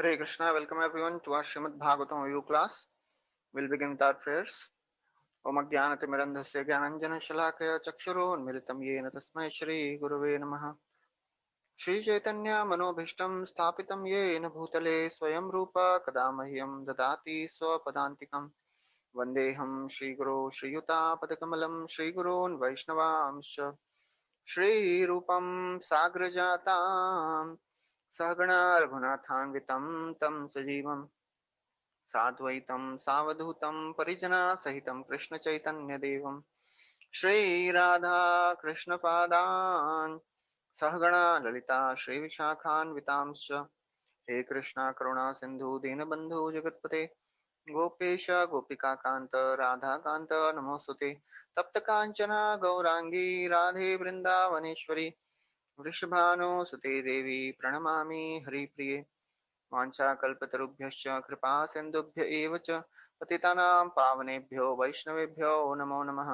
Hare Krishna, welcome everyone to our Srimad Bhagavatam review class. We'll begin with our prayers. Om Ajnanatimirandhasya Jnananjana Shalakaya Chakshurunmilitam Yena Tasmai Shri Gurave Namaha. Shri Chaitanya Manobhishtam Sthapitam Yena Bhutale Swayam Rupa Kadamahyam Dadati Swapadantikam Vandeham Shri Guru Shri Yuta Padakamalam Shri Gurun Vaishnavamsha Shri Rupam Sagrajatam Sahagana Raghunathanvitam Tam Sajivam साद्वैतं सावधूतं परिजनसहितं कृष्णचैतन्यदेवं Shri Radha कृष्णपादान् सहगणा Lalita श्रीविशाखान्वितांश्च हे कृष्णा करुणा सिन्धु दीनबन्धु जगत्पते गोपेश गोपिकान्त राधाकान्त नमोऽस्तुते तप्तकाञ्चन गौराङ्गी राधे वृन्दावनेश्वरी वृषभानुसुते देवी प्रणमामि हरिप्रिये वाञ्छाकल्पतरुभ्यश्च कृपा सिन्धुभ्य एव च पतितानां पावनेभ्यो वैष्णवेभ्यो नमो नमः।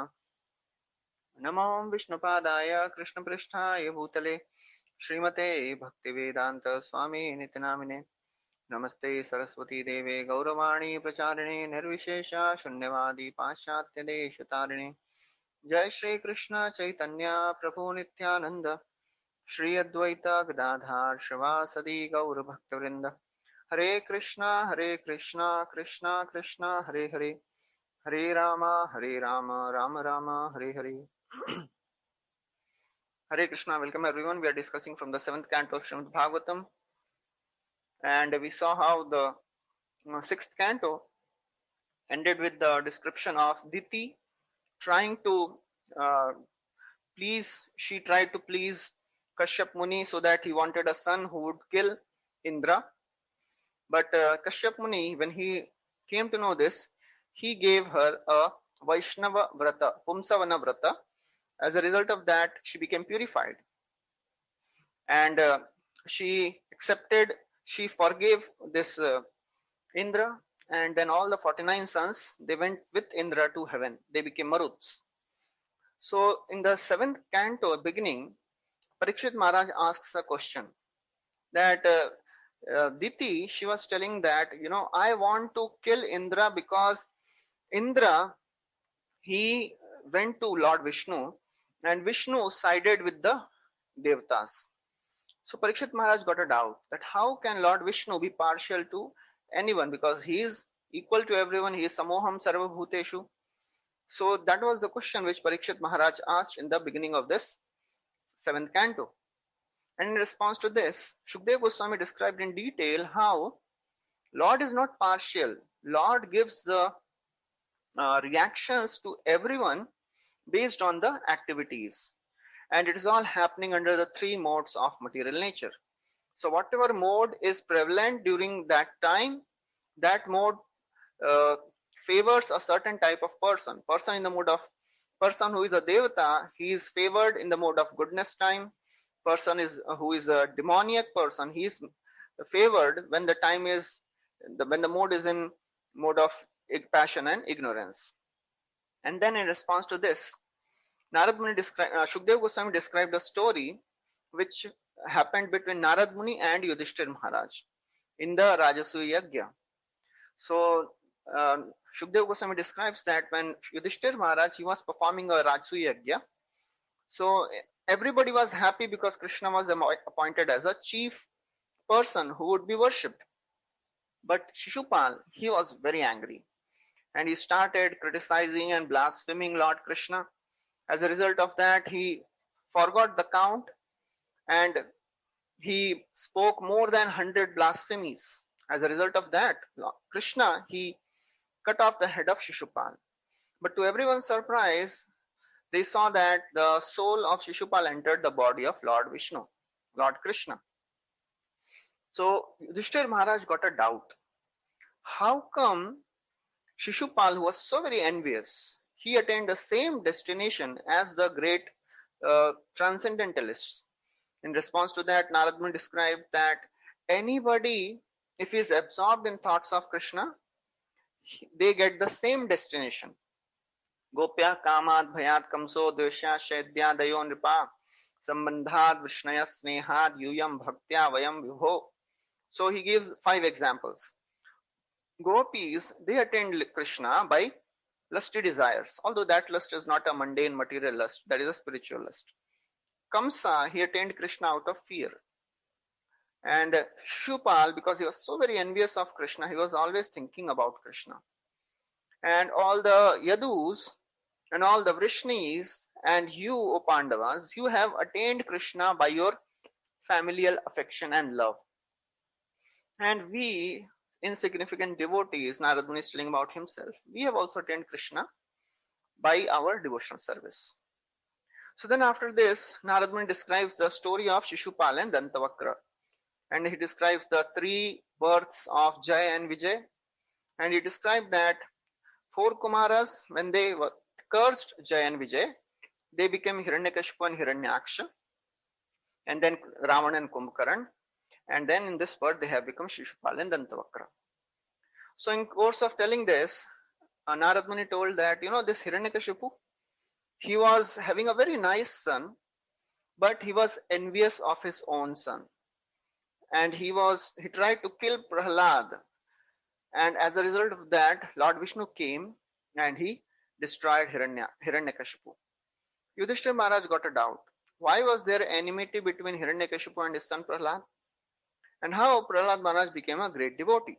नमो विष्णुपादाय कृष्णपृष्ठाय भूतले श्रीमते भक्तिवेदान्त स्वामी नित्यनामिने नमस्ते सरस्वती देवे गौरवाणी प्रचारिणे निर्विशेष शून्यवादी पाश्चात्यदेशतारिणे जय श्री कृष्ण चैतन्य प्रभु नित्यानंद श्री अद्वैत गदाधार श्रीवासदि गौर भक्तवृंद हरे Krishna Krishna Krishna Hare Hare Hare Ram Ram Ram Hare Hare. Hare Krishna, welcome everyone. We are discussing from the 7th canto of Srimad Bhagavatam, and we saw how the 6th canto ended with the description of Diti trying to uh, she tried to please Kashyap Muni so that he wanted a son who would kill Indra. But Kashyap Muni, when he came to know this, he gave her a Vaishnava Vrata, Pumsavana Vrata. As a result of that, she became purified. And she forgave this Indra, and then all the 49 sons, they went with Indra to heaven. They became Maruts. So in the 7th canto beginning, Parikshit Maharaj asks a question that Diti, she was telling that, I want to kill Indra because Indra, he went to Lord Vishnu and Vishnu sided with the Devatas. So Parikshit Maharaj got a doubt that how can Lord Vishnu be partial to anyone, because he is equal to everyone, he is Samoham Sarva Bhuteshu. So that was the question which Parikshit Maharaj asked in the beginning of this 7th canto. And in response to this, Shukdev Goswami described in detail how Lord is not partial. Lord gives the reactions to everyone based on the activities. And it is all happening under the 3 modes of material nature. So whatever mode is prevalent during that time, that mode favors a certain type of person. Person who is a devata, he is favored in the mode of goodness time. Person who is a demoniac person, he is favored when the mode is in mode of passion and ignorance. And then in response to this, Shukdev Goswami described a story which happened between Narad Muni and Yudhishthir Maharaj in the Rajasuya Yagya. So Shukdev Goswami describes that when Yudhishthir Maharaj, he was performing a Rajasuya Yagya, so everybody was happy because Krishna was appointed as a chief person who would be worshipped. But Shishupal, he was very angry and he started criticizing and blaspheming Lord Krishna. As a result of that, he forgot the count and he spoke more than 100 blasphemies. As a result of that, Krishna, he cut off the head of Shishupal. But to everyone's surprise, they saw that the soul of Shishupal entered the body of Lord Vishnu, Lord Krishna. So Yudhishthir Maharaj got a doubt. How come Shishupal, who was so very envious, he attained the same destination as the great transcendentalists? In response to that, Narad Muni described that anybody, if he is absorbed in thoughts of Krishna, they get the same destination. Gopya kamad bhayat kamso dvesha shaidya dayo nripa sambandhad vishnaya snehad yuyam bhaktya vayam vibho So he gives 5 examples. Gopis, they attained Krishna by lusty desires, although that lust is not a mundane material lust, that is a spiritual lust. Kamsa, he attained Krishna out of fear. And Shupal, because he was so very envious of Krishna, he was always thinking about Krishna. And all the Yadus and all the Vrishnis and you, O Pandavas, you have attained Krishna by your familial affection and love. And we, insignificant devotees, Narad Muni is telling about himself, we have also attained Krishna by our devotional service. So then after this, Narad Muni describes the story of Shishupal and Dantavakra. And he describes the 3 births of Jay and Vijay. And he described that 4 Kumaras, when they were cursed Jay and Vijay, they became Hiranyakashipu and Hiranyaksha, and then Ravana and Kumbhakaran, and then in this birth they have become Shishupal and Dantavakra. So in course of telling this, Narad Muni told that, this Hiranyakashipu, he was having a very nice son, but he was envious of his own son. And he tried to kill Prahlad. And as a result of that, Lord Vishnu came and he destroyed Hiranyakashipu. Yudhishthira Maharaj got a doubt. Why was there enmity between Hiranyakashipu and his son Prahlad? And how Prahlad Maharaj became a great devotee?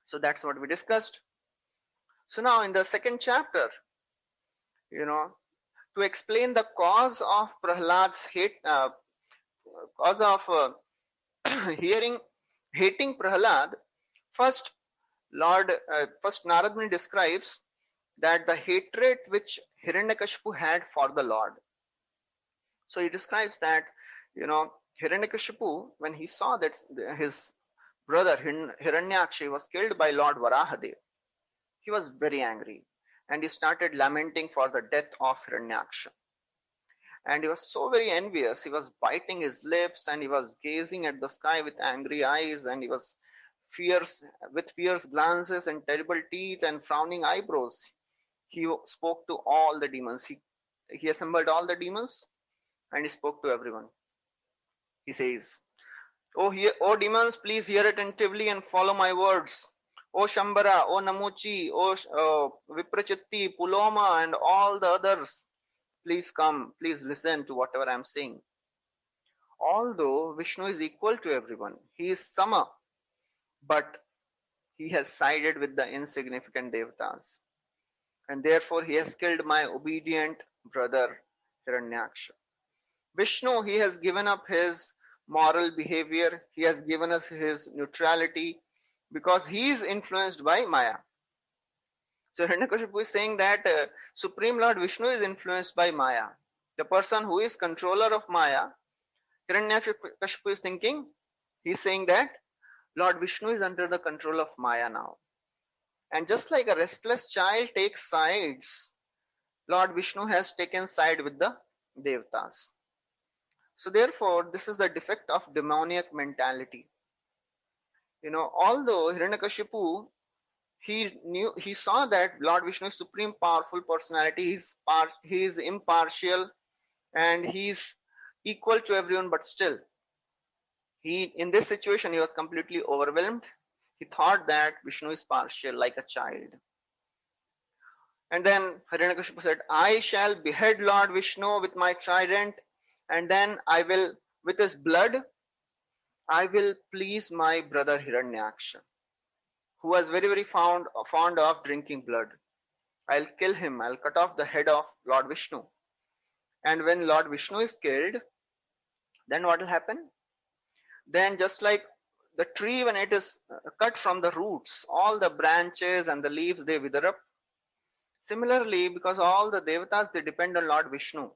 So that's what we discussed. So now in the second chapter, to explain the cause of Prahlad's hate, cause of hating Prahlad, first Narad Muni describes that the hatred which Hiranyakashipu had for the Lord. So he describes that, Hiranyakashipu, when he saw that his brother Hiranyaksha was killed by Lord Varahadev, he was very angry and he started lamenting for the death of Hiranyaksha. And he was so very envious, he was biting his lips and he was gazing at the sky with angry eyes, and he was with fierce glances and terrible teeth and frowning eyebrows. He spoke to all the demons. He assembled all the demons and he spoke to everyone. He says, O demons, please hear attentively and follow my words. O Shambara, O Namuchi, O Viprachitti, Puloma, and all the others, please come, please listen to whatever I am saying. Although Vishnu is equal to everyone, he is Sama, but he has sided with the insignificant devatas. And therefore he has killed my obedient brother Hiranyaksha. Vishnu, he has given up his moral behavior, he has given us his neutrality because he is influenced by Maya. So Hiranyakashipu is saying that Supreme Lord Vishnu is influenced by Maya. The person who is controller of Maya, Hiranyakashipu is thinking, he's saying that Lord Vishnu is under the control of Maya now. And just like a restless child takes sides, Lord Vishnu has taken side with the Devatas. So therefore, this is the defect of demoniac mentality. Although Hiranyakashipu, he saw that Lord Vishnu is supreme powerful personality, he is impartial and he is equal to everyone, but still, in this situation, he was completely overwhelmed. He thought that Vishnu is partial like a child. And then Hiranyakashipu said, I shall behead Lord Vishnu with my trident, and then I will, with his blood, I will please my brother Hiranyaksha, who was very, very fond of drinking blood. I'll kill him. I'll cut off the head of Lord Vishnu. And when Lord Vishnu is killed, then what will happen? Then just like the tree, when it is cut from the roots, all the branches and the leaves, they wither up. Similarly, because all the devatas, they depend on Lord Vishnu,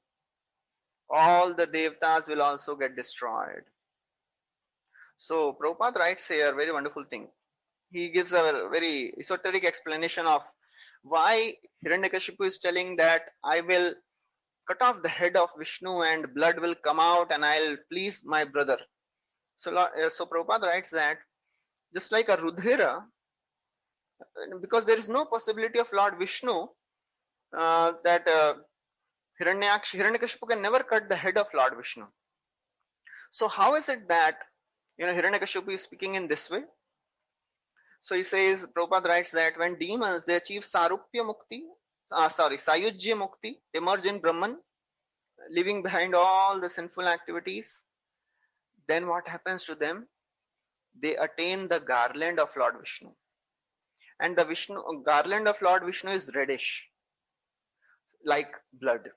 all the devatas will also get destroyed. So Prabhupada writes here a very wonderful thing. He gives a very esoteric explanation of why Hiranyakashipu is telling that I will cut off the head of Vishnu and blood will come out and I'll please my brother. So Prabhupada writes that just like a Rudhira, because there is no possibility of Lord Vishnu, that Hiranyakashipu can never cut the head of Lord Vishnu. So how is it that Hiranyakashipu is speaking in this way. So he says, Prabhupada writes that when demons, they achieve Sayujya Mukti, emerge in Brahman, leaving behind all the sinful activities, then what happens to them? They attain the garland of Lord Vishnu. And the garland of Lord Vishnu is reddish, like blood.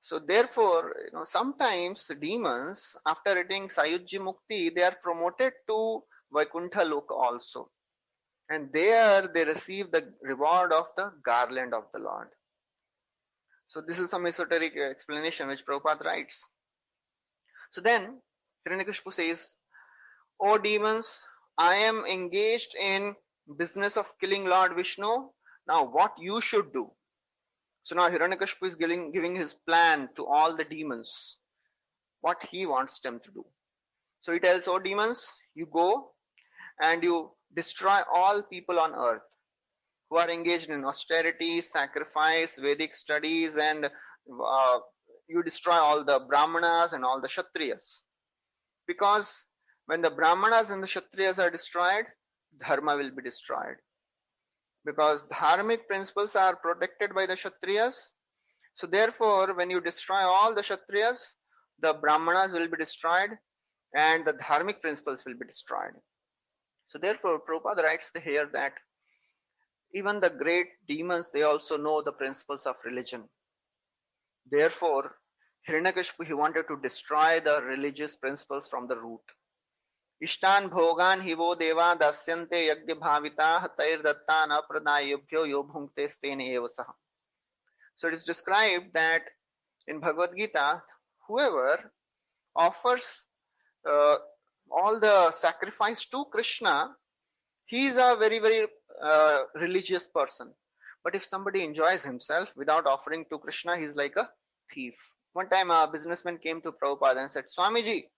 So therefore, sometimes demons, after attaining Sayujya Mukti, they are promoted to Vaikuntha Loka also. And there they receive the reward of the garland of the Lord. So this is some esoteric explanation which Prabhupada writes. So then Hiranyakashipu says, "O demons, I am engaged in business of killing Lord Vishnu. Now what you should do?" So now Hiranyakashipu is giving his plan to all the demons, what he wants them to do. So he tells, "O demons, you go and you destroy all people on earth who are engaged in austerity, sacrifice, Vedic studies, and you destroy all the Brahmanas and all the Kshatriyas. Because when the Brahmanas and the Kshatriyas are destroyed, Dharma will be destroyed. Because dharmic principles are protected by the Kshatriyas. So therefore, when you destroy all the Kshatriyas, the Brahmanas will be destroyed and the dharmic principles will be destroyed." So therefore, Prabhupada writes here that even the great demons, they also know the principles of religion. Therefore, Hiranyakashipu, he wanted to destroy the religious principles from the root. Ishtan bhogan hivo deva dasyante yagya bhavita hatair dattan apradayabhyo yo bhunkte stene evasah. So it is described that in Bhagavad Gita, whoever offers all the sacrifice to Krishna, he is a very, very religious person. But if somebody enjoys himself without offering to Krishna, he is like a thief. One time a businessman came to Prabhupada and said, "Swamiji,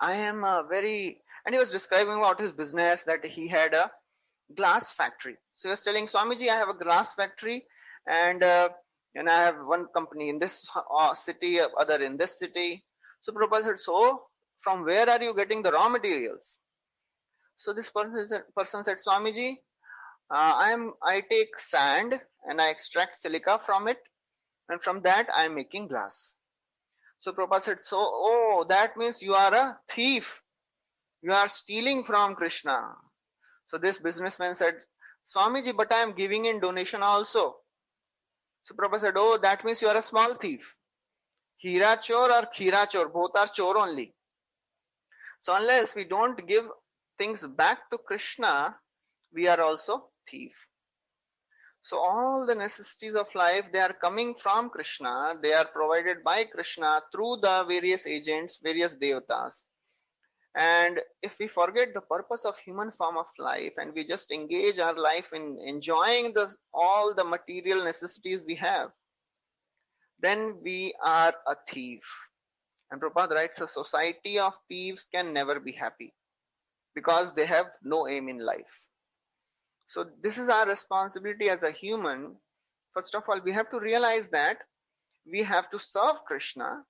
I am and he was describing about his business, that he had a glass factory. So he was telling, "Swamiji, I have a glass factory and I have one company in this city, other in this city." So Prabhupada said, "So from where are you getting the raw materials?" So this person said, "Swamiji, I take sand and I extract silica from it, and from that I am making glass." So Prabhupada said, "So, that means you are a thief. You are stealing from Krishna." So this businessman said, "Swamiji, but I am giving in donation also." So Prabhupada said, "Oh, that means you are a small thief. Hira chor or khira chor, both are chor only. So unless we don't give things back to Krishna, we are also thief." So all the necessities of life, they are coming from Krishna. They are provided by Krishna through the various agents, various devatas. And if we forget the purpose of human form of life and we just engage our life in enjoying all the material necessities we have, then we are a thief. And Prabhupada writes, "A society of thieves can never be happy because they have no aim in life." So this is our responsibility as a human. First of all, we have to realize that we have to serve Krishna,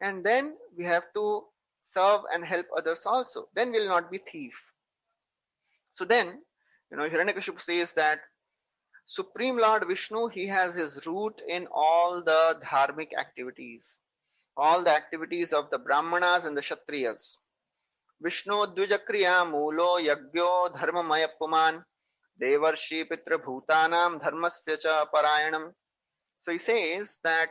and then we have to serve and help others also. Then we will not be thief. So then, Hiranyakashipu says that Supreme Lord Vishnu, he has his root in all the dharmic activities, all the activities of the Brahmanas and the Kshatriyas. Vishnu Dvijakriya Mulo Yagyo Dharmamaya Puman Devarshi Pitra Bhutanam Dharmasya Cha Parayanam. So he says that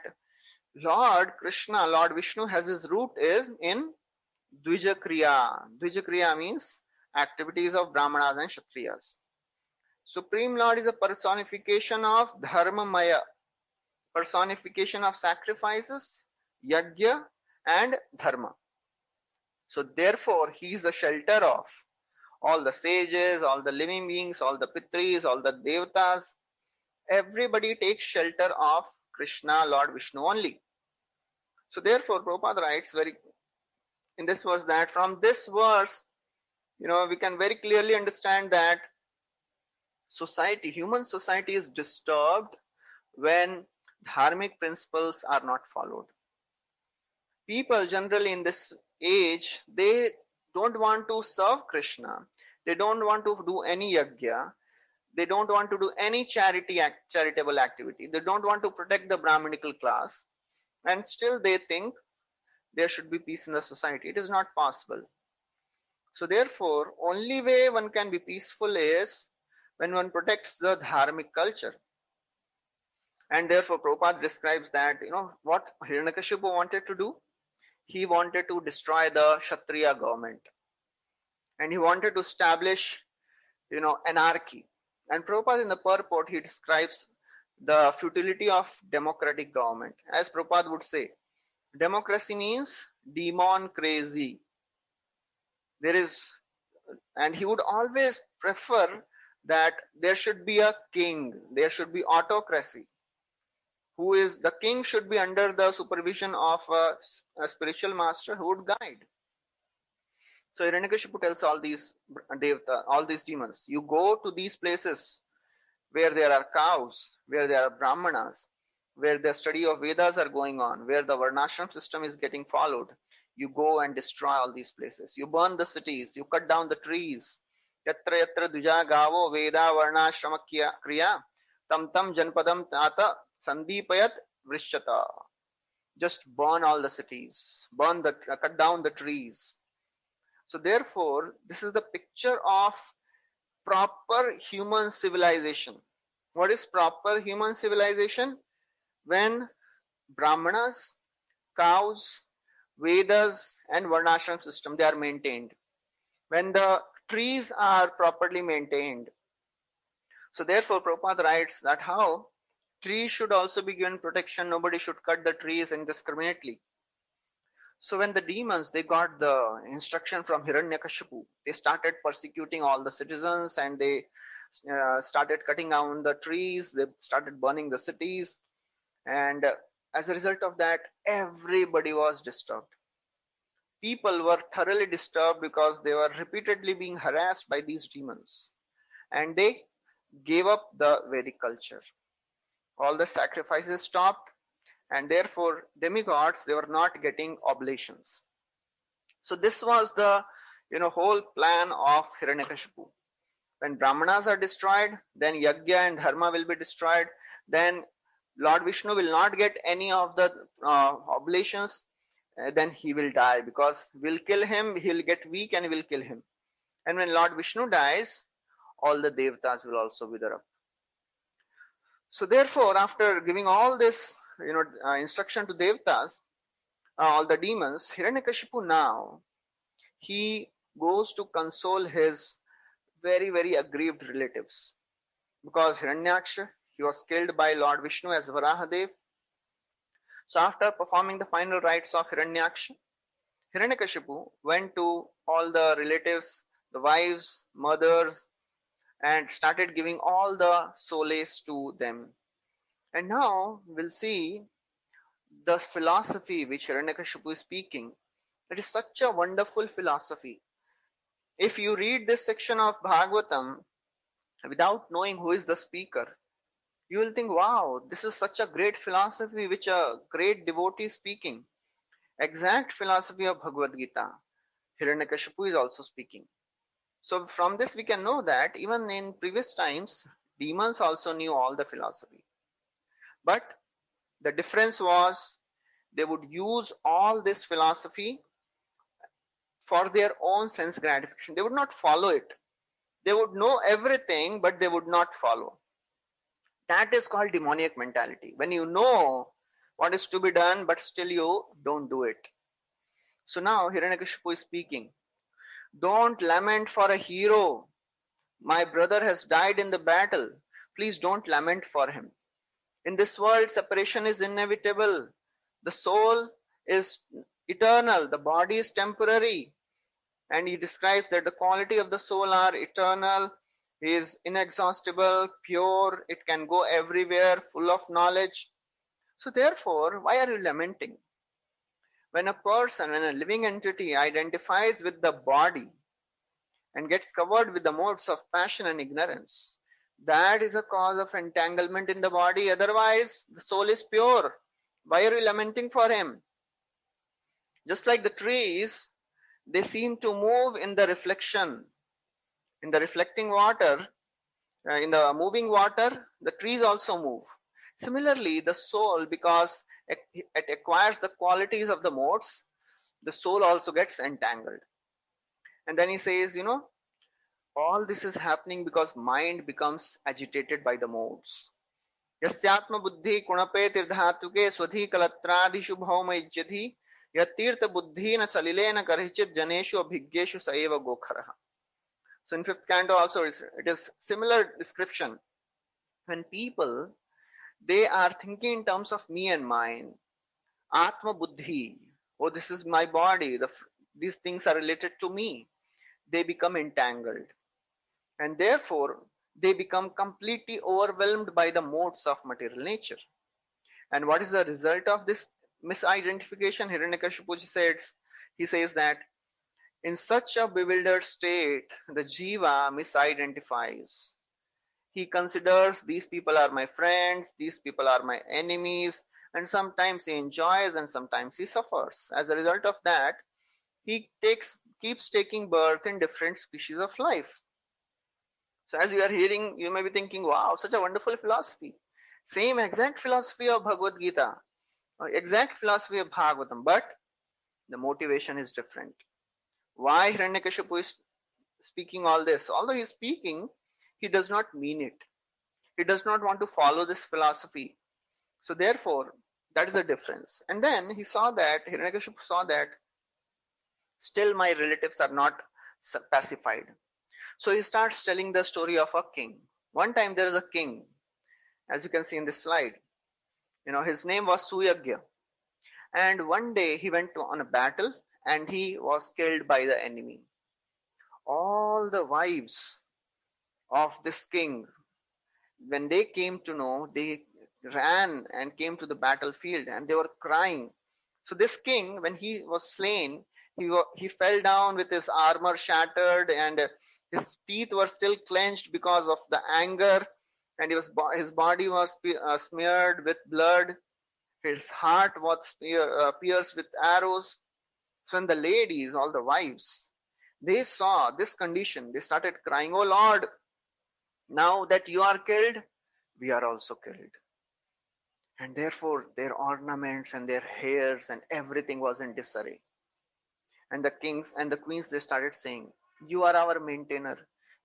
Lord Krishna, Lord Vishnu, has his root is in Dvijakriya. Dvijakriya means activities of Brahmanas and Kshatriyas. Supreme Lord is a personification of Dharmamaya, personification of sacrifices, Yagya and Dharma. So therefore, he is the shelter of all the sages, all the living beings, all the Pitris, all the Devatas. Everybody takes shelter of Krishna, Lord Vishnu only. So therefore, Prabhupada writes in this verse that from this verse, we can very clearly understand that human society is disturbed when dharmic principles are not followed. People generally in this age, they don't want to serve Krishna. They don't want to do any yajna. They don't want to do any charitable activity. They don't want to protect the Brahminical class. And still they think there should be peace in the society. It is not possible. So therefore, only way one can be peaceful is when one protects the dharmic culture. And therefore, Prabhupada describes that, what Hiranyakashipu wanted to do? He wanted to destroy the Kshatriya government. And he wanted to establish, anarchy. And Prabhupada in the purport, he describes the futility of democratic government. As Prabhupada would say, democracy means demon crazy. And he would always prefer that there should be a king, there should be autocracy. The king should be under the supervision of a spiritual master who would guide. So Hiranyakashipu tells all these demons, you go to these places where there are cows, where there are brahmanas, where the study of Vedas are going on, where the varnashram system is getting followed. You go and destroy all these places. You burn the cities, you cut down the trees. Yatra yatra duja gavo veda varnashrama kriya tam tam janpadam tata sandipayat vrishchata. Just burn all the cities, cut down the trees. So therefore, this is the picture of proper human civilization. What is proper human civilization? When brahmanas, cows, Vedas and varnashram system, they are maintained. When the trees are properly maintained. So therefore, Prabhupada writes that how trees should also be given protection. Nobody should cut the trees indiscriminately. So when the demons, they got the instruction from Hiranyakashipu, they started persecuting all the citizens and they started cutting down the trees. They started burning the cities. And as a result of that, everybody was disturbed. People were thoroughly disturbed because they were repeatedly being harassed by these demons. And they gave up the Vedic culture. All the sacrifices stopped, and therefore demigods, they were not getting oblations. So this was the whole plan of Hiranyakashipu. When brahmanas are destroyed, then yajna and dharma will be destroyed. Then Lord Vishnu will not get any of the oblations. Then he will die, because we'll kill him, he'll get weak and we'll kill him. And when Lord Vishnu dies, all the devatas will also wither up. So therefore, after giving all this instruction to devatas, all the demons, Hiranyakashipu now, he goes to console his very, very aggrieved relatives. Because Hiranyaksha, he was killed by Lord Vishnu as Varahadev. So after performing the final rites of Hiranyaksha, Hiranyakashipu went to all the relatives, the wives, mothers, and started giving all the solace to them. And now we'll see the philosophy which Hiranyakashipu is speaking. It is such a wonderful philosophy. If you read this section of Bhagavatam without knowing who is the speaker, you will think, wow, this is such a great philosophy which a great devotee is speaking. Exact philosophy of Bhagavad Gita, Hiranyakashipu is also speaking. So from this we can know that even in previous times, demons also knew all the philosophy. But the difference was they would use all this philosophy for their own sense gratification. They would not follow it. They would know everything, but they would not follow. That is called demoniac mentality. When you know what is to be done, but still you don't do it. So now Hiranyakashipu is speaking. Don't lament for a hero. My brother has died in the battle. Please don't lament for him. In this world, separation is inevitable. The soul is eternal. The body is temporary. And he describes that the quality of the soul are eternal, is inexhaustible, pure, it can go everywhere, full of knowledge. So therefore, why are you lamenting? When a person, when a living entity identifies with the body and gets covered with the modes of passion and ignorance, that is a cause of entanglement in the body. Otherwise, the soul is pure. Why are you lamenting for him? Just like the trees, they seem to move in the reflection, in the reflecting water, in the moving water, the trees also move. Similarly, the soul, because it acquires the qualities of the modes, the soul also gets entangled. And then he says, all this is happening because mind becomes agitated by the modes. यस्यात्म बुद्धि कुणपे तीर्थातुके स्वधि कलत्रादिषु भौमैज्यधि यतीर्थ बुद्धि न सलिलेन करहिचित जनेषु अभिज्ञेषु स एव गोखरः. So in fifth canto also it is similar description. When people, they are thinking in terms of me and mine, atma buddhi, oh this is my body, these things are related to me, they become entangled. And therefore, they become completely overwhelmed by the modes of material nature. And what is the result of this misidentification? Hiranyakashipu says, he says that in such a bewildered state, the jiva misidentifies. He considers these people are my friends, these people are my enemies, and sometimes he enjoys and sometimes he suffers. As a result of that, he keeps taking birth in different species of life. So as you are hearing, you may be thinking, wow, such a wonderful philosophy. Same exact philosophy of Bhagavad Gita, exact philosophy of Bhagavatam, but the motivation is different. Why Hiranyakashipu is speaking all this? Although he is speaking, he does not mean it. He does not want to follow this philosophy. So therefore, that is the difference. And then he saw that, Hiranyakashipu saw that still my relatives are not pacified. So he starts telling the story of a king. One time there is a king, as you can see in this slide. His name was Suyagya. And one day he went on a battle and he was killed by the enemy. All the wives of this king, when they came to know, they ran and came to the battlefield and they were crying. So this king, when he was slain, he fell down with his armor shattered and his teeth were still clenched because of the anger, and his body was smeared with blood. His heart was pierced with arrows. So when the ladies, all the wives, they saw this condition, they started crying, "Oh Lord, now that you are killed, we are also killed." And therefore their ornaments and their hairs and everything was in disarray. And the kings and the queens, they started saying, "You are our maintainer.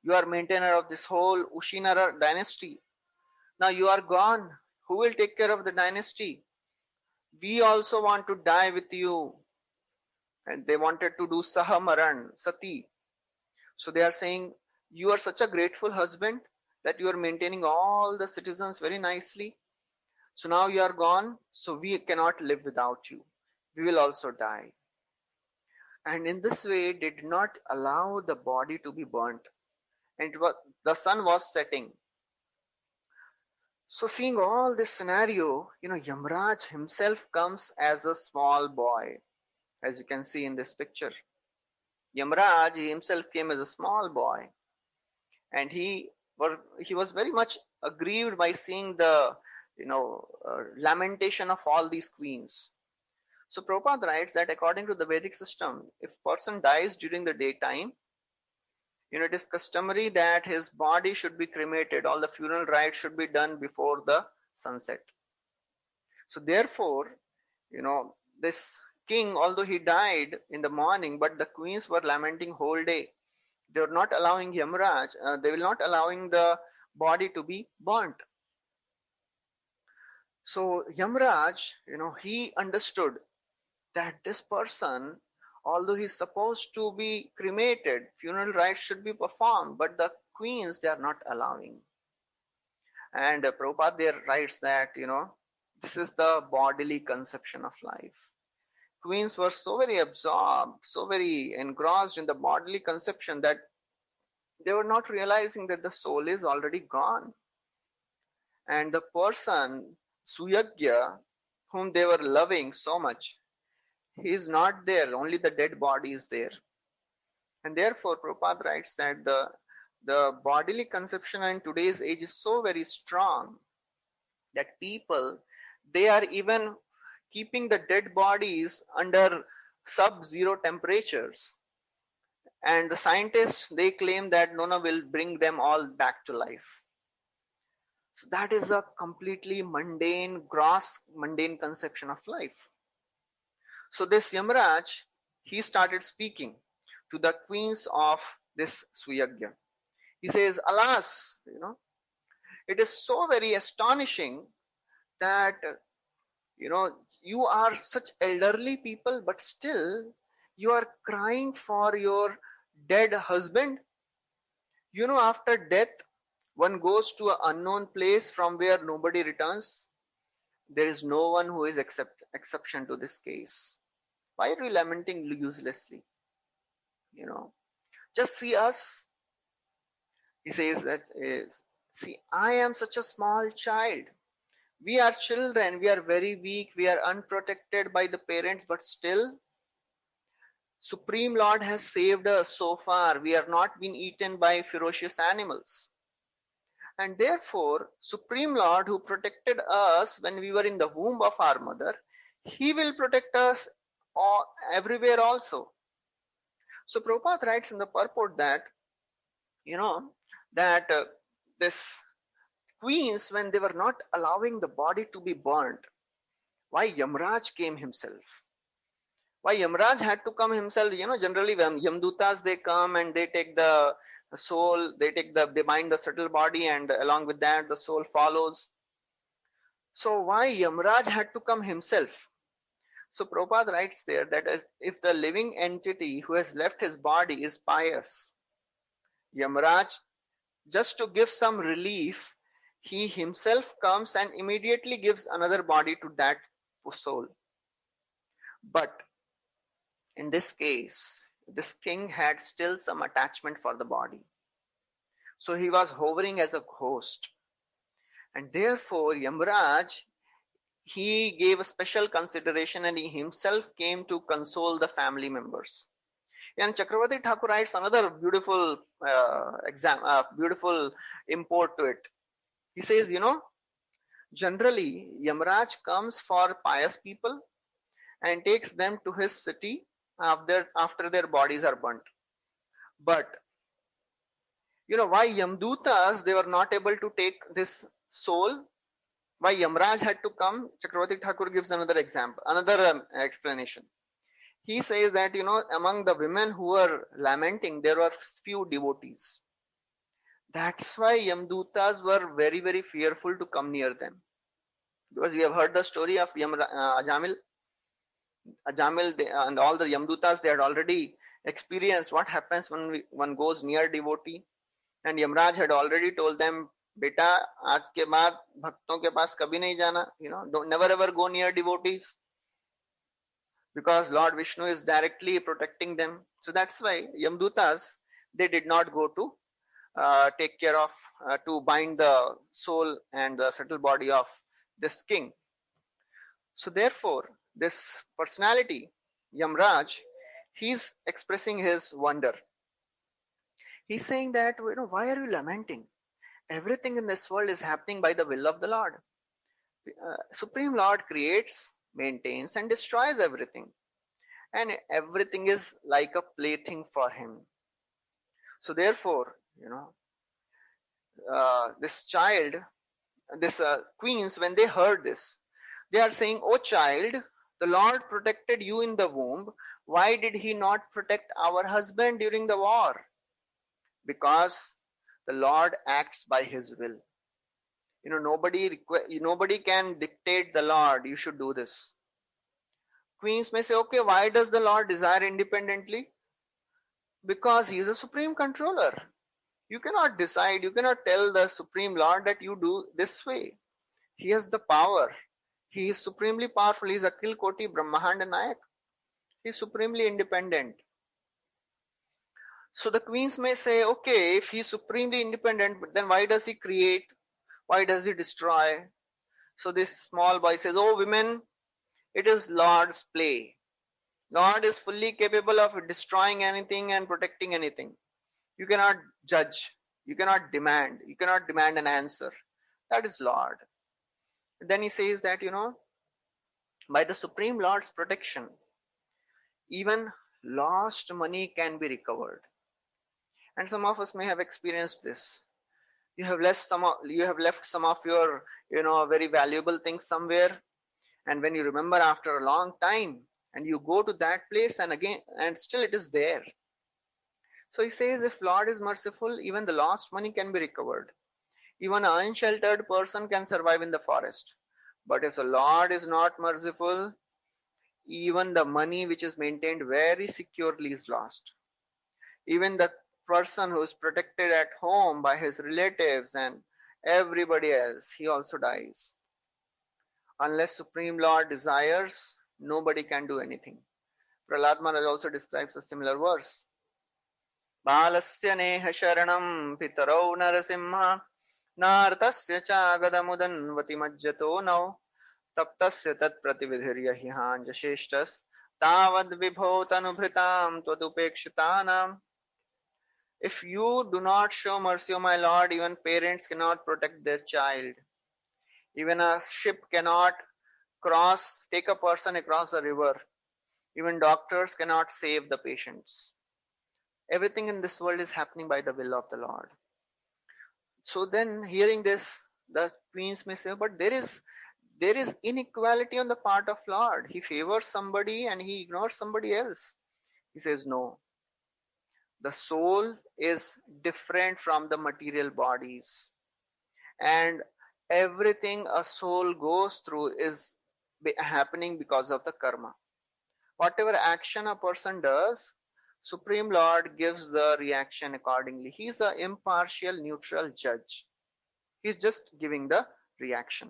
You are maintainer of this whole Ushinara dynasty. Now you are gone. Who will take care of the dynasty? We also want to die with you." And they wanted to do Sahamaran, Sati. So they are saying, "You are such a grateful husband that you are maintaining all the citizens very nicely. So now you are gone, so we cannot live without you. We will also die." And in this way, they did not allow the body to be burnt. And the sun was setting. So seeing all this scenario, Yamraj himself comes as a small boy, as you can see in this picture. Yamraj himself came as a small boy, and he was very much aggrieved by seeing the lamentation of all these queens. So Prabhupada writes that according to the Vedic system, if person dies during the daytime, it is customary that his body should be cremated. All the funeral rites should be done before the sunset. So therefore, this king, although he died in the morning, but the queens were lamenting whole day. They were not allowing Yamraj, they were not allowing the body to be burnt. So Yamraj, he understood that this person, although he's supposed to be cremated, funeral rites should be performed, but the queens, they are not allowing. And Prabhupada there writes that, this is the bodily conception of life. Queens were so very absorbed, so very engrossed in the bodily conception that they were not realizing that the soul is already gone. And the person, Suyagya, whom they were loving so much, he is not there, only the dead body is there. And therefore, Prabhupada writes that the bodily conception in today's age is so very strong that people, they are even keeping the dead bodies under sub-zero temperatures. And the scientists, they claim that Nona will bring them all back to life. So that is a completely mundane, gross, mundane conception of life. So this Yamraj, he started speaking to the queens of this Suyagya. He says, alas, it is so very astonishing that, you are such elderly people, but still you are crying for your dead husband. After death, one goes to an unknown place from where nobody returns. There is no one who is exception to this case. Why are you lamenting uselessly? Just see us. He says that is, see, I am such a small child. We are children. We are very weak. We are unprotected by the parents, but still, Supreme Lord has saved us so far. We are not been eaten by ferocious animals. And therefore, Supreme Lord, who protected us when we were in the womb of our mother, He will protect us everywhere also. So Prabhupada writes in the purport that, that this queens, when they were not allowing the body to be burnt, why Yamraj came himself? Why Yamraj had to come himself? Generally when Yamdutas, they come and they take the soul, they bind the subtle body, and along with that the soul follows. So why Yamraj had to come himself? So Prabhupada writes there that if the living entity who has left his body is pious, Yamraj, just to give some relief, he himself comes and immediately gives another body to that soul. But in this case, this king had still some attachment for the body. So he was hovering as a ghost. And therefore, Yamraj, he gave a special consideration and he himself came to console the family members. And Chakravarti Thakur writes another beautiful beautiful import to it. He says, generally, Yamraj comes for pious people and takes them to his city after their bodies are burnt. But, why Yamdutas, they were not able to take this soul? Why Yamraj had to come? Chakravarti Thakur gives another example, another explanation. He says that, among the women who were lamenting, there were few devotees. That's why Yamdutas were very, very fearful to come near them. Because we have heard the story of Ajamil. And all the Yamdutas, they had already experienced what happens when one goes near devotee. And Yamraj had already told them, Beta, aaj ke baad bhakton ke paas kabhi nahi jana. Don't never ever go near devotees. Because Lord Vishnu is directly protecting them. So that's why Yamdutas, they did not go to take care of, to bind the soul and the subtle body of this king. So therefore, this personality, Yamraj, he's expressing his wonder. He's saying that, why are you lamenting? Everything in this world is happening by the will of the Lord. Supreme Lord creates, maintains, and destroys everything. And everything is like a plaything for him. So therefore, this child, this queens, when they heard this, they are saying, "Oh child, the Lord protected you in the womb. Why did he not protect our husband during the war?" Because the Lord acts by his will. Nobody can dictate the Lord, you should do this. Queens may say, okay, why does the Lord desire independently? Because he is a supreme controller. You cannot decide, you cannot tell the Supreme Lord that you do this way. He has the power. He is supremely powerful. He is Akhil Koti Brahmahanda Nayak. He is supremely independent. So the queens may say, okay, if he is supremely independent, then why does he create? Why does he destroy? So this small boy says, oh women, it is Lord's play. Lord is fully capable of destroying anything and protecting anything. You cannot judge. You cannot demand. You cannot demand an answer. That is Lord. Then he says that, by the Supreme Lord's protection, even lost money can be recovered. And some of us may have experienced this. You have left some of your, very valuable things somewhere, and when you remember after a long time, and you go to that place and again, and still it is there. So he says, if Lord is merciful, even the lost money can be recovered. Even an unsheltered person can survive in the forest. But if the Lord is not merciful, even the money which is maintained very securely is lost. Even the person who is protected at home by his relatives and everybody else, he also dies. Unless Supreme Lord desires, nobody can do anything. Prahlad Maharaj also describes a similar verse. Balasya neha sharanam pitarau narasimha nartasya chagadamudanvati majjato nau taptasya tat pratividhirya hanjasheshtas tavad vibhotanubhritam tvadupekshitanam. If you do not show mercy, O my Lord, even parents cannot protect their child. Even a ship cannot take a person across the river. Even doctors cannot save the patients. Everything in this world is happening by the will of the Lord. So then, hearing this, the queens may say, but there is inequality on the part of Lord. He favors somebody and he ignores somebody else. He says, no. The soul is different from the material bodies. And everything a soul goes through is happening because of the karma. Whatever action a person does, Supreme Lord gives the reaction accordingly. He is an impartial, neutral judge. He is just giving the reaction.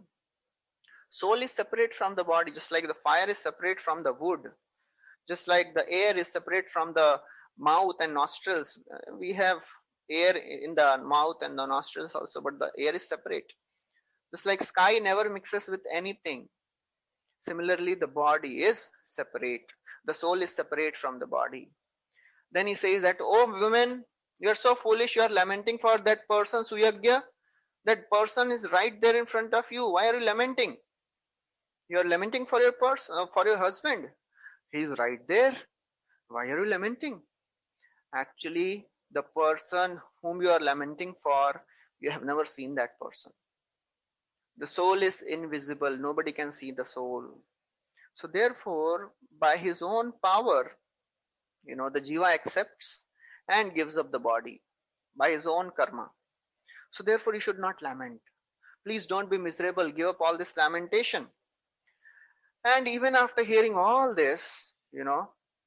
Soul is separate from the body, just like the fire is separate from the wood, just like the air is separate from the mouth and nostrils. We have air in the mouth and the nostrils also, but the air is separate. Just like sky never mixes with anything. Similarly, the body is separate. The soul is separate from the body. Then he says that, oh women, you are so foolish, you are lamenting for that person, Suyagya. That person is right there in front of you. Why are you lamenting? You are lamenting for your for your husband. He is right there. Why are you lamenting? Actually, the person whom you are lamenting for, you have never seen that person. The soul is invisible. Nobody can see the soul. So therefore, by his own power, the jiva accepts and gives up the body by his own karma. So therefore, you should not lament. Please don't be miserable. Give up all this lamentation. And even after hearing all this,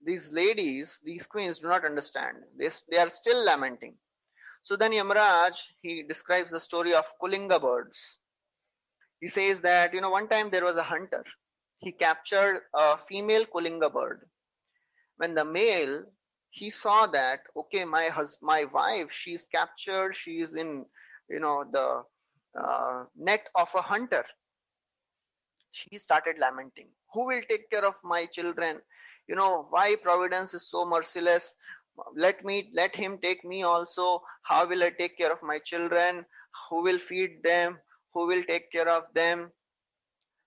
these ladies, these queens do not understand. They are still lamenting. So then Yamaraj, he describes the story of Kulinga birds. He says that, one time there was a hunter. He captured a female Kulinga bird. When the male, he saw that, okay, my wife, she's captured, she is in, the net of a hunter. She started lamenting. Who will take care of my children? Why providence is so merciless? Let him take me also. How will I take care of my children? Who will feed them? Who will take care of them?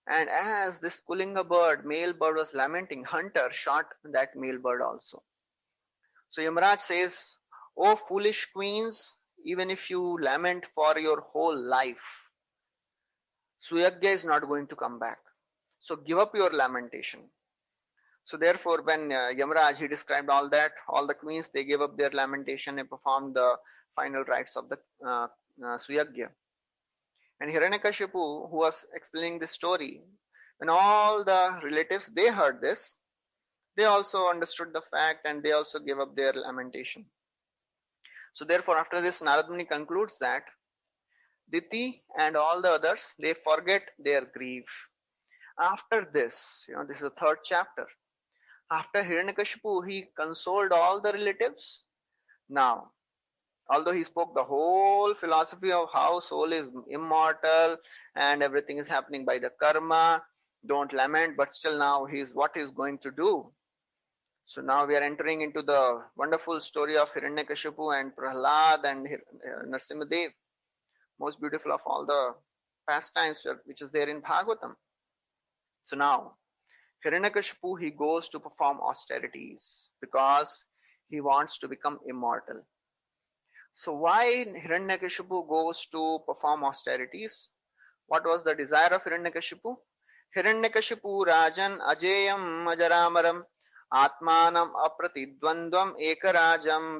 And as this Kulinga bird, male bird, was lamenting, hunter shot that male bird also. So Yamaraj says, oh foolish queens, even if you lament for your whole life, Suyagya is not going to come back. So give up your lamentation. So therefore, when Yamaraj, he described all that, all the queens, they gave up their lamentation and performed the final rites of the Suyagya. And Hiranyakashipu, who was explaining this story, when all the relatives, they heard this, they also understood the fact and they also gave up their lamentation. So therefore, after this, Narad Muni concludes that Diti and all the others, they forget their grief. After this, this is the third chapter. After Hiranyakashipu, he consoled all the relatives. Now, although he spoke the whole philosophy of how soul is immortal and everything is happening by the karma, don't lament, but still now what he's going to do. So now we are entering into the wonderful story of Hiranyakashipu and Prahlad and Narasimhadev, most beautiful of all the pastimes which is there in Bhagavatam. So now, Hiranyakashipu, he goes to perform austerities because he wants to become immortal. So why Hiranyakashipu goes to perform austerities? What was the desire of Hiranyakashipu? Hiranyakashipu Rajan Ajayam Ajaramaram Atmanam Apratidvandvam Ekarajam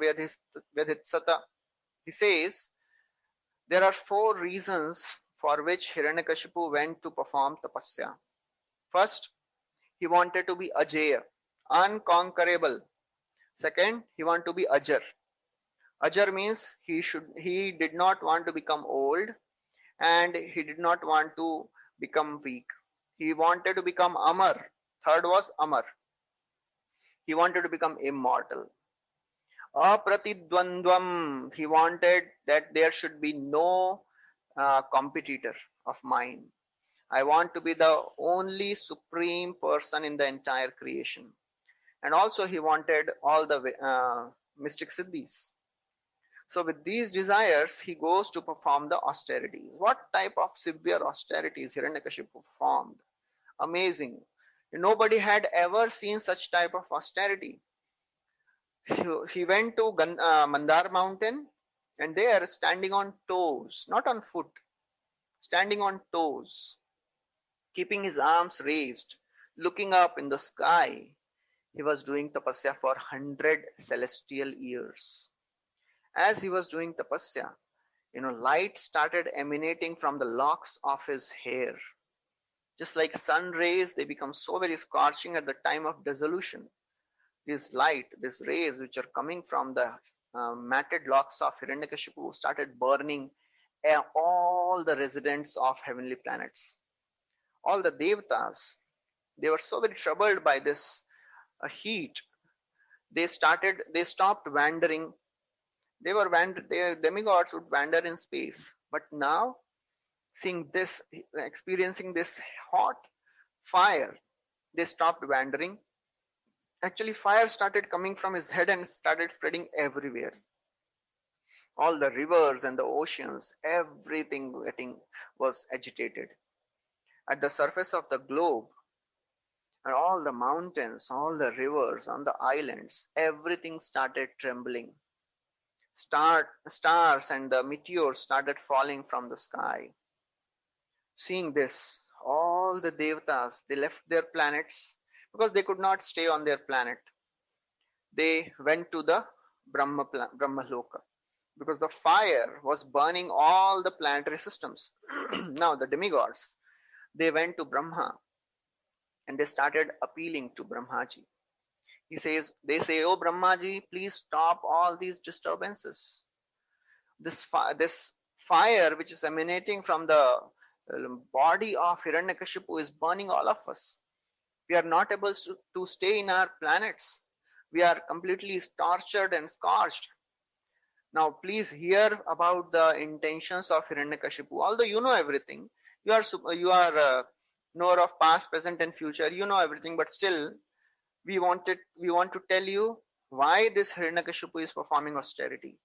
Vyadhitsata. He says there are 4 reasons for which Hiranyakashipu went to perform tapasya. First, he wanted to be Ajaya, unconquerable. Second, he wanted to be Ajar. Ajar means he did not want to become old and he did not want to become weak. He wanted to become Amar. Third was Amar. He wanted to become immortal. Apratidvandvam. He wanted that there should be no competitor of mine. I want to be the only supreme person in the entire creation. And also he wanted all the mystic siddhis. So with these desires, he goes to perform the austerities. What type of severe austerities Hiranyakashipu performed? Amazing. Nobody had ever seen such type of austerity. He went to Mandar mountain and there standing on toes, not on foot, standing on toes, keeping his arms raised, looking up in the sky. He was doing tapasya for 100 celestial years. As he was doing tapasya, light started emanating from the locks of his hair. Just like sun rays, they become so very scorching at the time of dissolution. This light, these rays which are coming from the matted locks of Hiranyakashipu started burning all the residents of heavenly planets. All the devatas, they were so very troubled by this heat. They stopped wandering. Their demigods would wander in space. But now, experiencing this hot fire, they stopped wandering. Actually, fire started coming from his head and started spreading everywhere. All the rivers and the oceans, everything was agitated. At the surface of the globe, and all the mountains, all the rivers, on the islands, everything started trembling. Stars and the meteors started falling from the sky. Seeing this, all the devatas, they left their planets because they could not stay on their planet. They went to the Brahma Loka because the fire was burning all the planetary systems. Now the demigods, they went to Brahma and they started appealing to Brahmaji. They say, oh Brahmaji, please stop all these disturbances. This fire which is emanating from the body of Hiranyakashipu is burning all of us. We are not able to stay in our planets. We are completely tortured and scorched. Now please hear about the intentions of Hiranyakashipu. Although you know everything, you are knower of past, present and future, you know everything, but still we want to tell you why this Hiranyakashipu is performing austerity.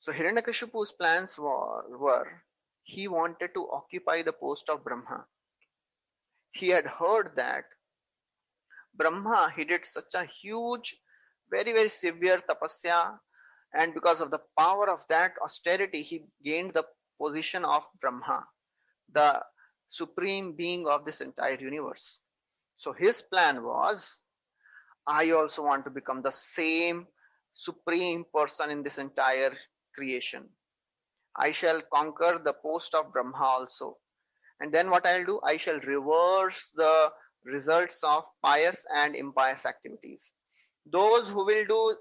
So Hiranyakashipu's plans were he wanted to occupy the post of Brahma. He had heard that Brahma, he did such a huge, very, very severe tapasya, and because of the power of that austerity, he gained the position of Brahma, the supreme being of this entire universe. So his plan was, I also want to become the same supreme person in this entire creation. I shall conquer the post of Brahma also. And then what I'll do? I shall reverse the results of pious and impious activities. Those who will do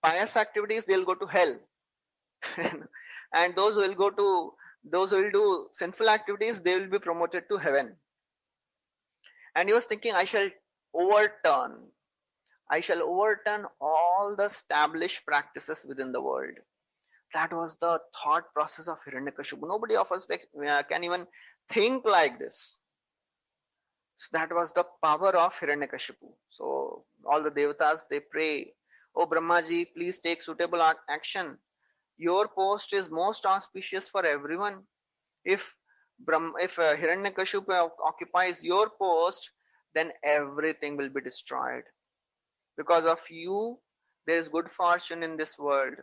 pious activities, they'll go to hell. And those who will do sinful activities, they will be promoted to heaven. And he was thinking, I shall overturn all the established practices within the world. That was the thought process of Hiranyakashipu. Nobody of us can even think like this. So that was the power of Hiranyakashipu. So all the devatas, they pray, oh Brahmaji, please take suitable action. Your post is most auspicious for everyone. If Hiranyakashipu occupies your post, then everything will be destroyed. Because of you, there is good fortune in this world.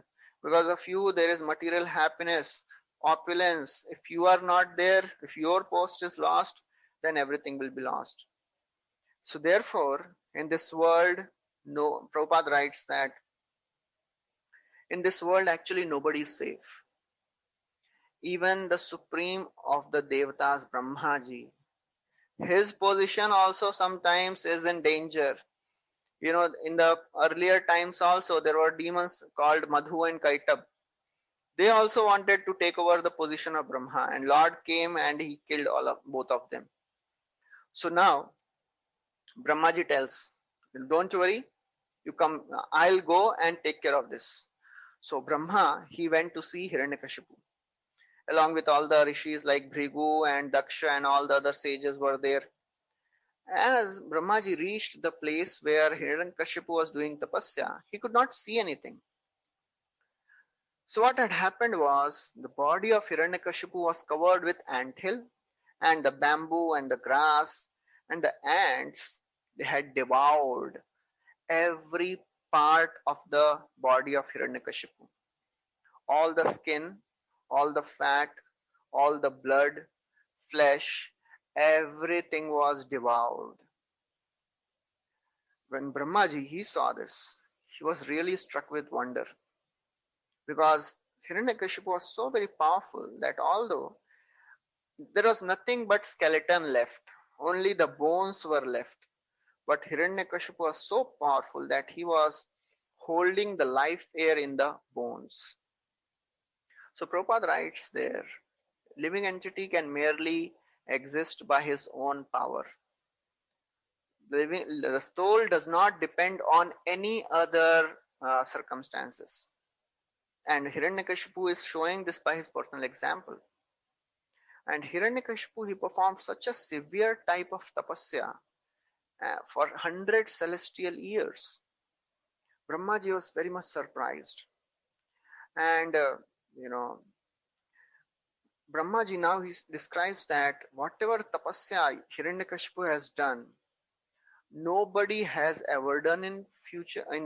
Because of you, there is material happiness, opulence. If you are not there, if your post is lost, then everything will be lost. So therefore, in this world, no, Prabhupada writes that in this world actually nobody is safe. Even the supreme of the Devatas, Brahmaji, his position also sometimes is in danger. In the earlier times also, there were demons called Madhu and Kaitab. They also wanted to take over the position of Brahma, and Lord came and he killed both of them. So now Brahmaji tells, don't worry, you come, I'll go and take care of this. So Brahma, he went to see Hiranyakashipu. Along with all the rishis like Bhrigu and Daksha and all the other sages were there. As Brahmaji reached the place where Hiranyakashipu was doing tapasya, he could not see anything. So what had happened was, the body of Hiranyakashipu was covered with anthill, and the bamboo and the grass and the ants, they had devoured every part of the body of Hiranyakashipu. All the skin, all the fat, all the blood, flesh, everything was devoured. When Brahmaji he saw this, he was really struck with wonder, because Hiranyakashipu was so very powerful that although there was nothing but skeleton left, only the bones were left, but Hiranyakashipu was so powerful that he was holding the life air in the bones. So Prabhupada writes there, living entity can merely exist by his own power. The soul does not depend on any other circumstances. And Hiranyakashipu is showing this by his personal example. And Hiranyakashipu, he performed such a severe type of tapasya for 100 celestial years. Brahmaji was very much surprised. And, Brahmaji now he describes that whatever tapasya Hiranyakashipu has done, nobody has ever done in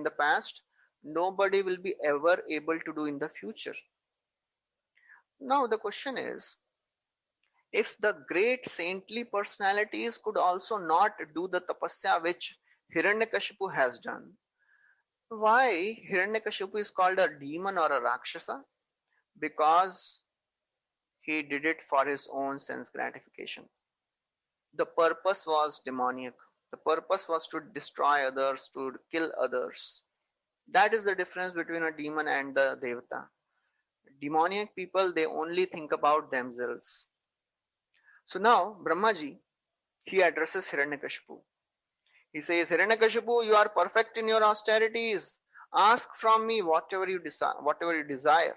the past, nobody will be ever able to do in the future. Now the question is, if the great saintly personalities could also not do the tapasya which Hiranyakashipu has done, why Hiranyakashipu is called a demon or a Rakshasa? Because he did it for his own sense gratification. The purpose was demoniac. The purpose was to destroy others, to kill others. That is the difference between a demon and the Devata. Demoniac people, they only think about themselves. So now Brahmaji, he addresses Hiranyakashipu. He says, Hiranyakashipu, you are perfect in your austerities. Ask from me whatever you desire.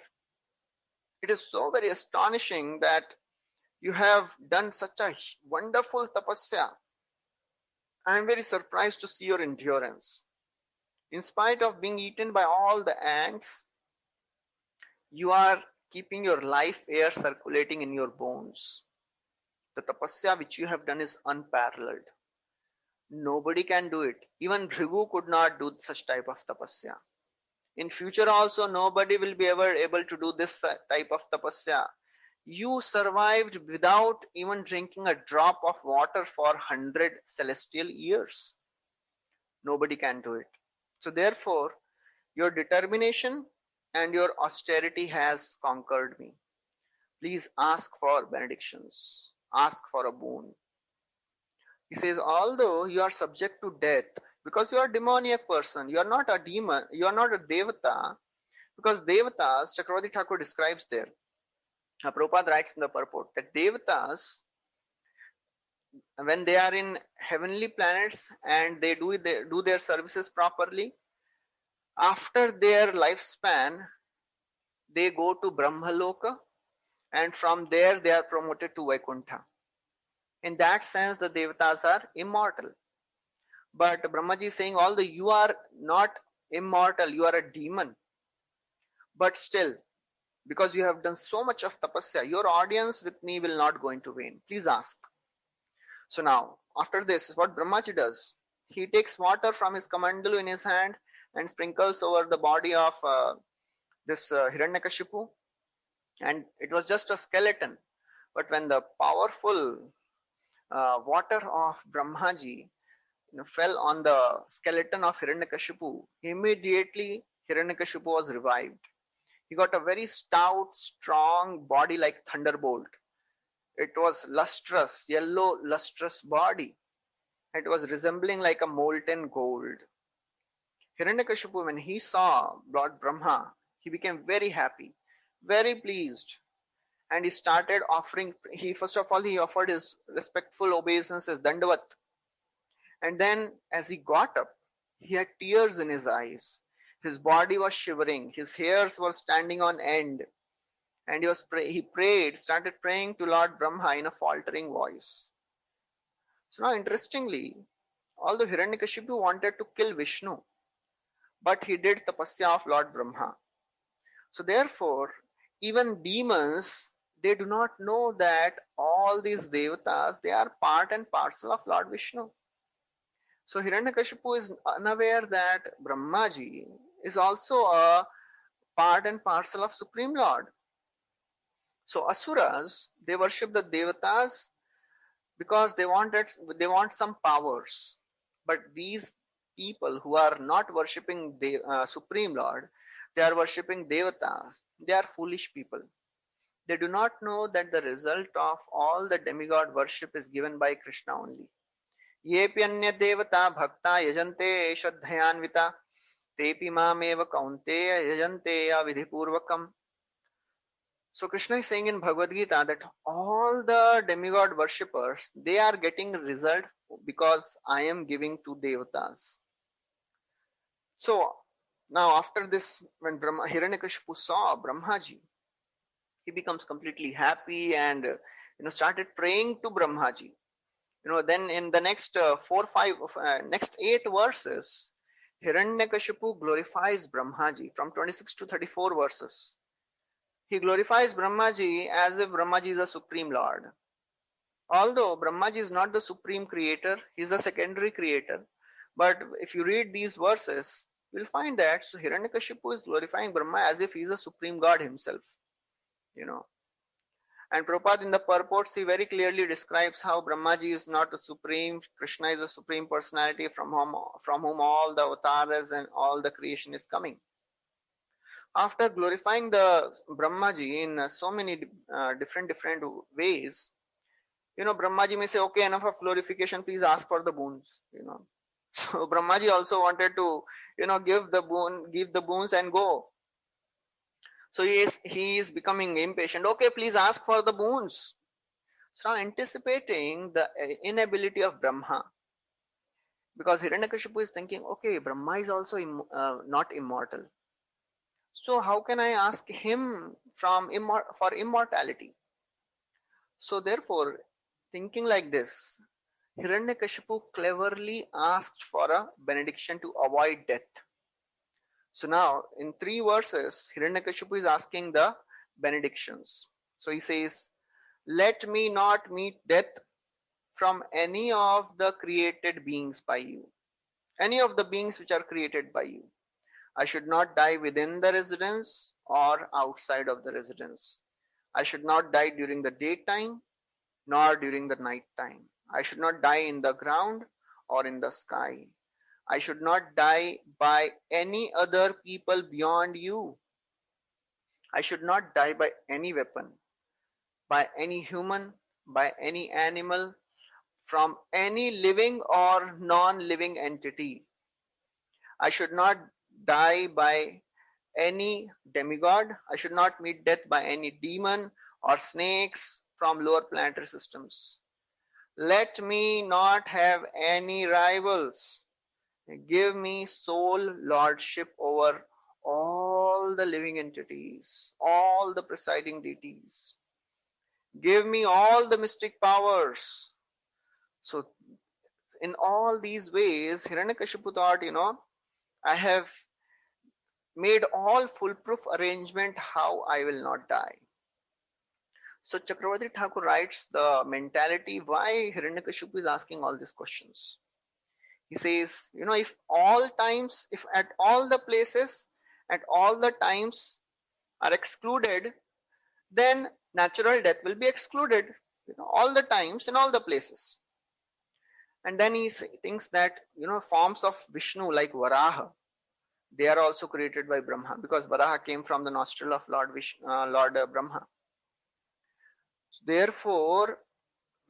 It is so very astonishing that you have done such a wonderful tapasya. I am very surprised to see your endurance. In spite of being eaten by all the ants, you are keeping your life air circulating in your bones. The tapasya which you have done is unparalleled. Nobody can do it. Even Bhrigu could not do such type of tapasya. In future also, nobody will be ever able to do this type of tapasya. You survived without even drinking a drop of water for 100 celestial years. Nobody can do it. So therefore, your determination and your austerity has conquered me. Please ask for benedictions. Ask for a boon. He says, although you are subject to death, because you are a demoniac person, you are not a demon, you are not a devata, because devatas, Chakravarti Thakur describes there. Prabhupada writes in the purport that devatas, when they are in heavenly planets and they do their services properly, after their lifespan, they go to Brahmaloka, and from there they are promoted to Vaikuntha. In that sense, the devatas are immortal. But Brahmaji is saying, although you are not immortal, you are a demon. But still, because you have done so much of tapasya, your audience with me will not go into vain. Please ask. So now, after this, what Brahmaji does, he takes water from his kamandalu in his hand and sprinkles over the body of this Hiranyakashipu, and it was just a skeleton. But when the powerful water of Brahmaji fell on the skeleton of Hiranyakashipu, immediately Hiranyakashipu was revived. He got a very stout, strong body like thunderbolt. It was lustrous, yellow, lustrous body. It was resembling like a molten gold. Hiranyakashipu, when he saw Lord Brahma, he became very happy, very pleased, and he started offering. He first of all he offered his respectful obeisances, dandavat, and then as he got up, he had tears in his eyes. His body was shivering, his hairs were standing on end, and he prayed, started praying to Lord Brahma in a faltering voice. So now, interestingly, although Hiranyakashipu wanted to kill Vishnu, but he did tapasya of Lord Brahma. So therefore, even demons, they do not know that all these devatas, they are part and parcel of Lord Vishnu. So Hiranyakashipu is unaware that Brahmaji is also a part and parcel of Supreme Lord. So Asuras, they worship the devatas because they want some powers. But these people who are not worshipping the Supreme Lord, they are worshipping devatas. They are foolish people. They do not know that the result of all the demigod worship is given by Krishna only. Yepi anya devata bhakta yajante shraddhayanvita tepi mameva kaunteya yajanteya vidhipurvakam. So Krishna is saying in Bhagavad Gita that all the demigod worshippers, they are getting result because I am giving to devatas. So now after this, when Hiranyakashipu saw Brahmaji, he becomes completely happy and started praying to Brahmaji. Then in the next next 8 verses, Hiranyakashipu glorifies Brahmaji from 26 to 34 verses. He glorifies Brahmaji as if Brahmaji is a supreme lord. Although Brahmaji is not the supreme creator, he is a secondary creator. But if you read these verses, you will find that so Hiranyakashipu is glorifying Brahma as if he is a supreme god himself. And Prabhupada in the purports, he very clearly describes how Brahmaji is not a supreme, Krishna is a supreme personality from whom all the avatars and all the creation is coming. After glorifying the Brahmaji in so many different ways, Brahmaji may say, okay, enough of glorification, please ask for the boons, So Brahmaji also wanted to, give the boons and go. So he is becoming impatient. Okay, please ask for the boons. So anticipating the inability of Brahma, because Hiranyakashipu is thinking, okay, Brahma is also not immortal. So how can I ask him for immortality? So therefore, thinking like this, Hiranyakashipu cleverly asked for a benediction to avoid death. So now in 3 verses, Hiranyakashipu is asking the benedictions. So he says, let me not meet death from any of the created beings by you. Any of the beings which are created by you. I should not die within the residence or outside of the residence. I should not die during the daytime nor during the night time. I should not die in the ground or in the sky. I should not die by any other people beyond you. I should not die by any weapon, by any human, by any animal, from any living or non-living entity. I should not die by any demigod. I should not meet death by any demon or snakes from lower planetary systems. Let me not have any rivals. Give me sole lordship over all the living entities, all the presiding deities. Give me all the mystic powers. So in all these ways, Hiranyakashipu thought, I have made all foolproof arrangement how I will not die. So Chakravarti Thakur writes the mentality why Hiranyakashipu is asking all these questions. He says, if at all the places, at all the times, are excluded, then natural death will be excluded, all the times in all the places. And then he thinks that forms of Vishnu like Varaha, they are also created by Brahma, because Varaha came from the nostril of Lord Vishnu, Lord Brahma. Therefore,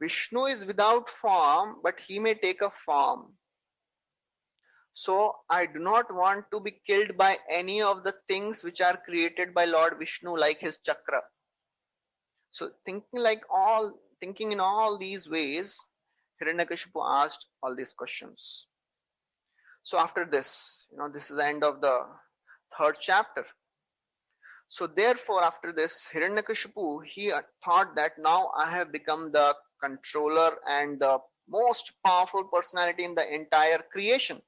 Vishnu is without form, but he may take a form. So I do not want to be killed by any of the things which are created by Lord Vishnu, like his chakra. So thinking in all these ways, Hiranyakashipu asked all these questions. So after this, this is the end of the third chapter. So therefore, after this, Hiranyakashipu, he thought that now I have become the controller and the most powerful personality in the entire creation.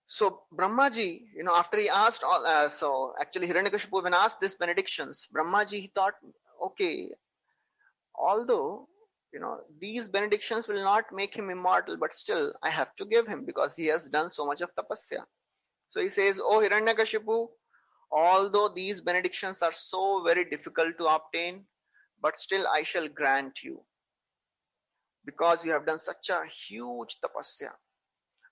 So Brahmaji, after he asked all, so actually Hiranyakashipu when asked these benedictions, Brahmaji, he thought, okay, although, these benedictions will not make him immortal, but still I have to give him because he has done so much of tapasya. So he says, oh Hiranyakashipu, although these benedictions are so very difficult to obtain, but still I shall grant you, because you have done such a huge tapasya.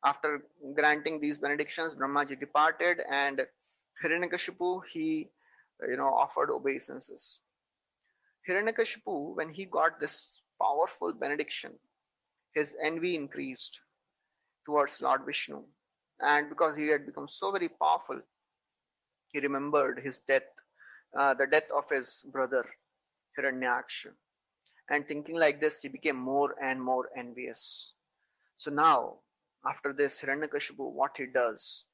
After granting these benedictions, Brahmaji departed, and Hiranyakashipu, he offered obeisances. Hiranyakashipu, when he got this powerful benediction, his envy increased towards Lord Vishnu, and because he had become so very powerful, he remembered his death, the death of his brother Hiranyaksha, and thinking like this, he became more and more envious. So now, after this, Hiranyakashipu, what he does,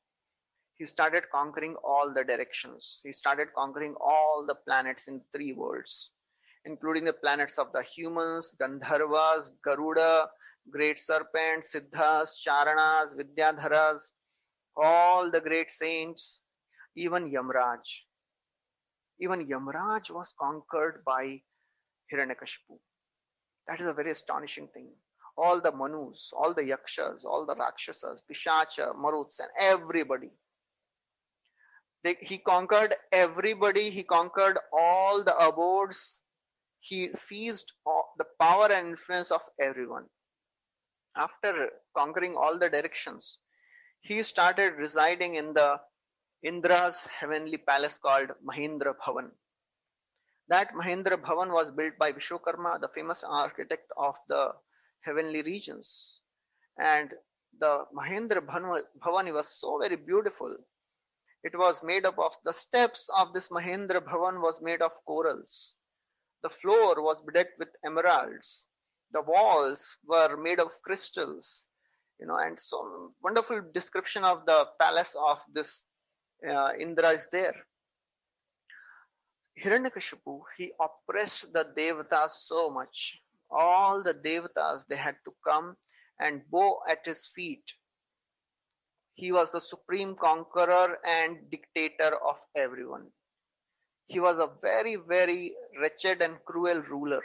he started conquering all the directions. He started conquering all the planets in 3 worlds, including the planets of the humans, Gandharvas, Garuda, great serpent, Siddhas, Charanas, Vidyadharas, all the great saints, even Yamraj. Even Yamraj was conquered by Hiranyakashipu. That is a very astonishing thing. All the Manus, all the Yakshas, all the Rakshasas, Pishacha, Maruts, and everybody. He conquered everybody. He conquered all the abodes. He seized the power and influence of everyone. After conquering all the directions, he started residing in the Indra's heavenly palace called Mahendra Bhavan. That Mahendra Bhavan was built by Vishwakarma, the famous architect of the heavenly regions. And the Mahendra Bhavan was so very beautiful. It was made up of the steps of this Mahendra Bhavan was made of corals. The floor was bedecked with emeralds. The walls were made of crystals. And so wonderful description of the palace of this Indra is there. Hiranyakashipu, he oppressed the Devatas so much. All the Devatas, they had to come and bow at his feet. He was the supreme conqueror and dictator of everyone. He was a very, very wretched and cruel ruler.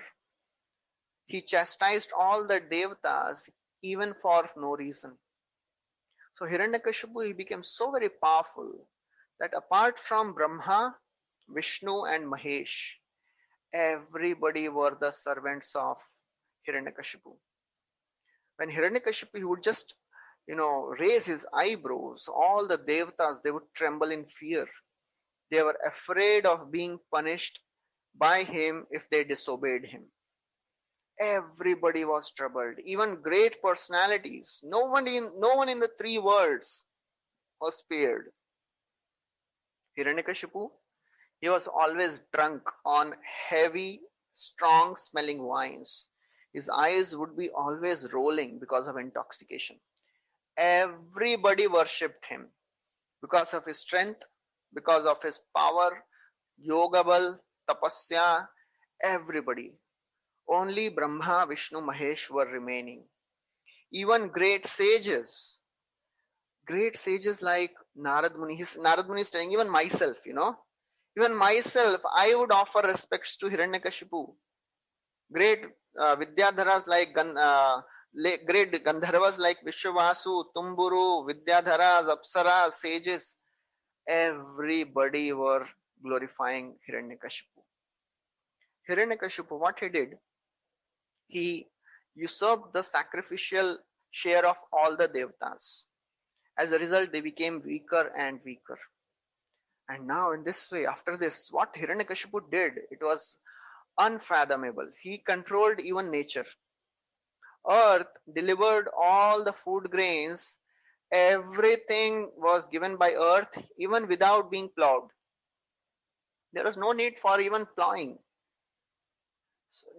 He chastised all the Devatas even for no reason. So Hiranyakashipu, he became so very powerful that apart from Brahma, Vishnu and Mahesh, everybody were the servants of Hiranyakashipu. When Hiranyakashipu, he would just, raise his eyebrows, all the Devatas, they would tremble in fear. They were afraid of being punished by him if they disobeyed him. Everybody was troubled, even great personalities. No one in the 3 worlds was spared. Hiranyakashipu, he was always drunk on heavy, strong smelling wines. His eyes would be always rolling because of intoxication. Everybody worshipped him because of his strength, because of his power, Yogabal, Tapasya, everybody. Only Brahma, Vishnu, Mahesh were remaining. Even great sages like Narad Muni. Narad Muni is telling, even myself, I would offer respects to Hiranyakashipu. Great Vidyadharas like great Gandharvas like Vishwavasu, Tumburu, Vidyadharas, Apsaras, sages. everybody were glorifying Hiranyakashipu. Hiranyakashipu, what he did, he usurped the sacrificial share of all the devatas. As a result, they became weaker and weaker. And now in this way, after this, what Hiranyakashipu did, it was unfathomable. He controlled even nature. Earth delivered all the food grains. Everything was given by earth even without being plowed. There was no need for even plowing.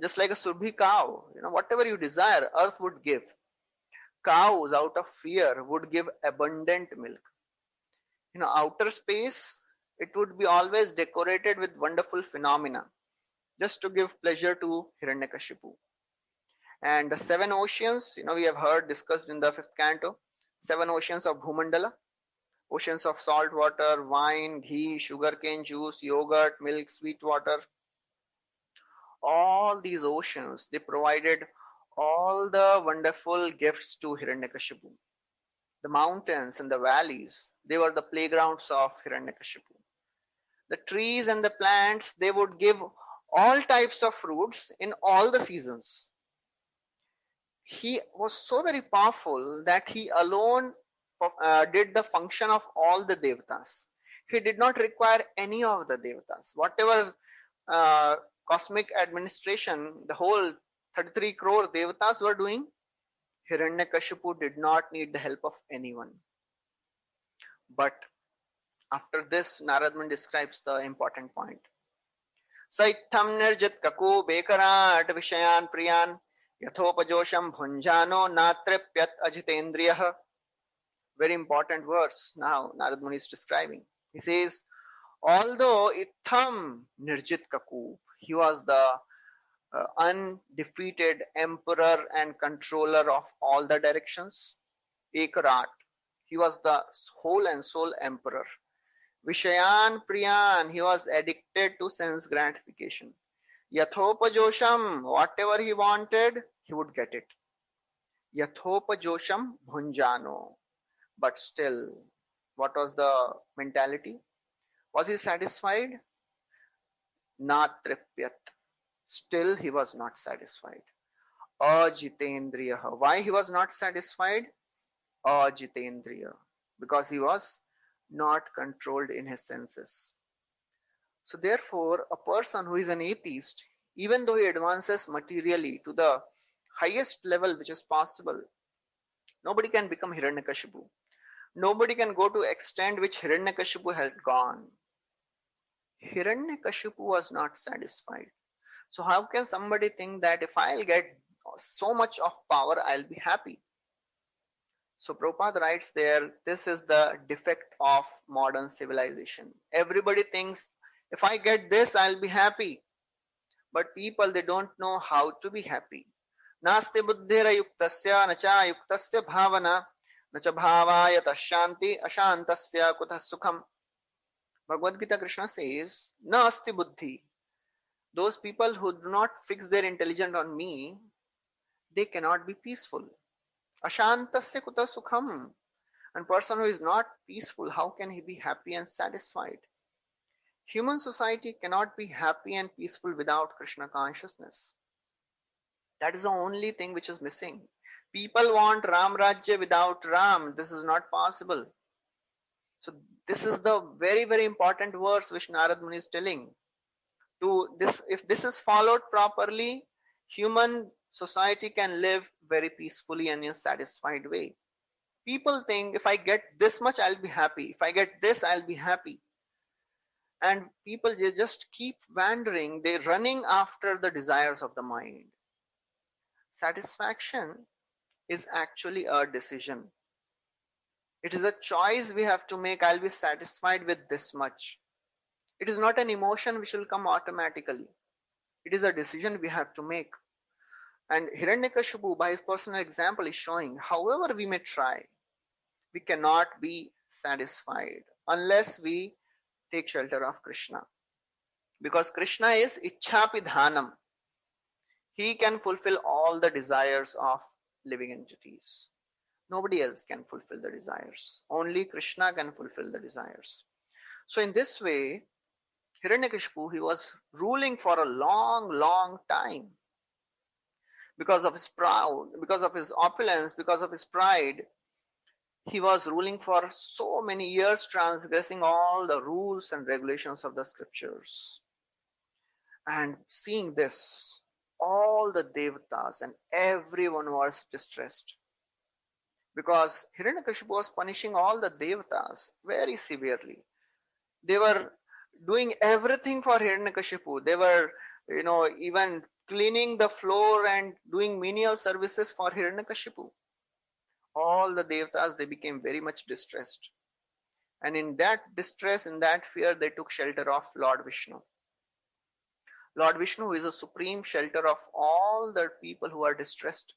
Just like a Surbhi cow, whatever you desire, earth would give. Cows, out of fear, would give abundant milk. Outer space, it would be always decorated with wonderful phenomena, just to give pleasure to Hiranyakashipu. And the seven oceans, we have heard discussed in the 5th canto, 7 oceans of Bhumandala, oceans of salt water, wine, ghee, sugarcane juice, yogurt, milk, sweet water. All these oceans, they provided all the wonderful gifts to Hiranyakashipu. The mountains and the valleys, they were the playgrounds of Hiranyakashipu. The trees and the plants, they would give all types of fruits in all the seasons. He was so very powerful that he alone did the function of all the devatas. He did not require any of the devatas. Whatever cosmic administration the whole 33 crore devatas were doing, Hiranyakashipu did not need the help of anyone. But after this, Narad Muni describes the important point. Saitham nirjit kaku bekarat vishayan priyan yathopajosham bhunjano natripyat ajitendriyah. Very important verse now Narad Muni is describing. He says, although Itham nirjit kaku, he was the undefeated emperor and controller of all the directions. Ekarat, he was the whole and sole emperor. Vishayan Priyan, he was addicted to sense gratification. Yathopajosham, whatever he wanted, he would get it. Yathopajosham bhunjano. But still, what was the mentality? Was he satisfied? Natripyat. Still he was not satisfied. Ajitendriya. Why he was not satisfied? Ajitendriya. Because he was not controlled in his senses. So therefore, a person who is an atheist, even though he advances materially to the highest level which is possible, nobody can become Hiranyakashipu. Nobody can go to extent which Hiranyakashipu had gone. Hiranyakashipu was not satisfied. So how can somebody think that if I'll get so much of power, I'll be happy? So Prabhupada writes there, this is the defect of modern civilization. Everybody thinks, if I get this, I'll be happy. But people, they don't know how to be happy. Nasti buddhira yuktasya nacha yuktasya bhavana nacha bhavayata shanti ashantasya kutha sukham. Bhagavad Gita Krishna says, Nasti buddhi. Those people who do not fix their intelligence on me, they cannot be peaceful. Ashantasya kuta sukham. And person who is not peaceful, how can he be happy and satisfied? Human society cannot be happy and peaceful without Krishna consciousness. That is the only thing which is missing. People want Ram Rajya without Ram. This is not possible. So this is the very, very important verse which Narad Muni is telling. If this is followed properly, human society can live very peacefully and in a satisfied way. People think, if I get this much, I'll be happy. If I get this, I'll be happy. And people just keep wandering. They're running after the desires of the mind. Satisfaction is actually a decision. It is a choice we have to make. I'll be satisfied with this much. It is not an emotion which will come automatically. It is a decision we have to make. And Hiranyakashipu, by his personal example, is showing, however we may try, we cannot be satisfied unless we take shelter of Krishna. Because Krishna is Ichchapidhanam. He can fulfill all the desires of living entities. Nobody else can fulfill the desires. Only Krishna can fulfill the desires. So in this way, Hiranyakashipu, he was ruling for a long, long time because of his proud, because of his opulence, because of his pride. He was ruling for so many years, transgressing all the rules and regulations of the scriptures. And seeing this, all the devatas and everyone was distressed because Hiranyakashipu was punishing all the devatas very severely. They were doing everything for Hiranyakashipu. They were, even cleaning the floor and doing menial services for Hiranyakashipu. All the devatas, they became very much distressed. And in that distress, in that fear, they took shelter of Lord Vishnu. Lord Vishnu is a supreme shelter of all the people who are distressed.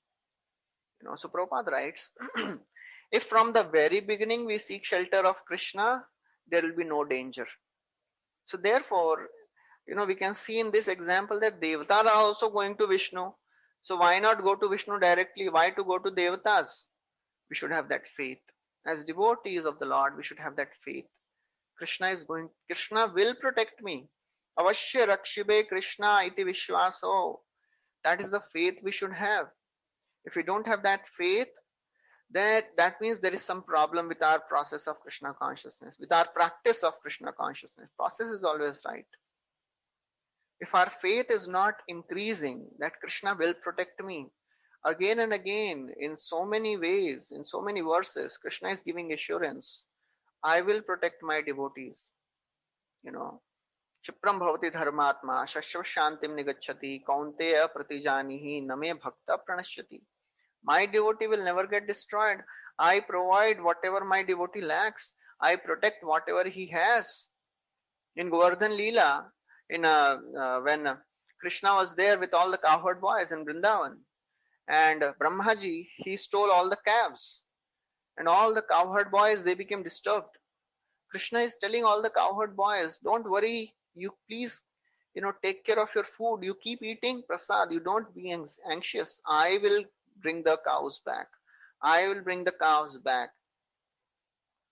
So Prabhupada writes, if from the very beginning we seek shelter of Krishna, there will be no danger. So therefore, we can see in this example that Devatas are also going to Vishnu. So why not go to Vishnu directly? Why to go to Devatas? We should have that faith. As devotees of the Lord, we should have that faith. Krishna will protect me. Avashya rakshibe Krishna iti vishwaso. That is the faith we should have. If we don't have that faith, that means there is some problem with our process of Krishna consciousness, with our practice of Krishna consciousness. Process is always right. If our faith is not increasing, that Krishna will protect me, again and again, in so many ways, in so many verses, Krishna is giving assurance, I will protect my devotees. Chipram bhavati dharmatma, shashva shantim nigacchati, kaunteya pratijanihi, name bhakta pranashyati. My devotee will never get destroyed. I provide whatever my devotee lacks. I protect whatever he has. In Govardhan Leela, when Krishna was there with all the cowherd boys in Vrindavan, and Brahmaji, he stole all the calves, and all the cowherd boys, they became disturbed. Krishna is telling all the cowherd boys, don't worry, you please, take care of your food. You keep eating prasad. You don't be anxious. I will bring the cows back. I will bring the calves back.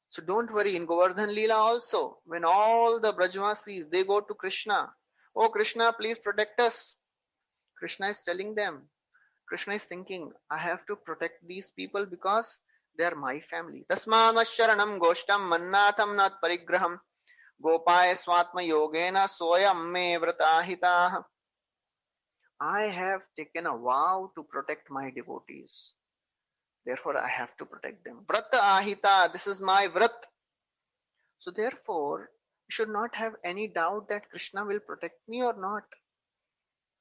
So don't worry. In Govardhan Leela also, when all the Brajvasis, they go to Krishna, oh Krishna, please protect us. Krishna is telling them, Krishna is thinking, I have to protect these people because they are my family. Tasmamascharanam goshtam mannatham nat parigraham gopaya swatma yogena soyam me vratahitah. I have taken a vow to protect my devotees. Therefore, I have to protect them. Vrata ahita, this is my vrat. So therefore, we should not have any doubt that Krishna will protect me or not.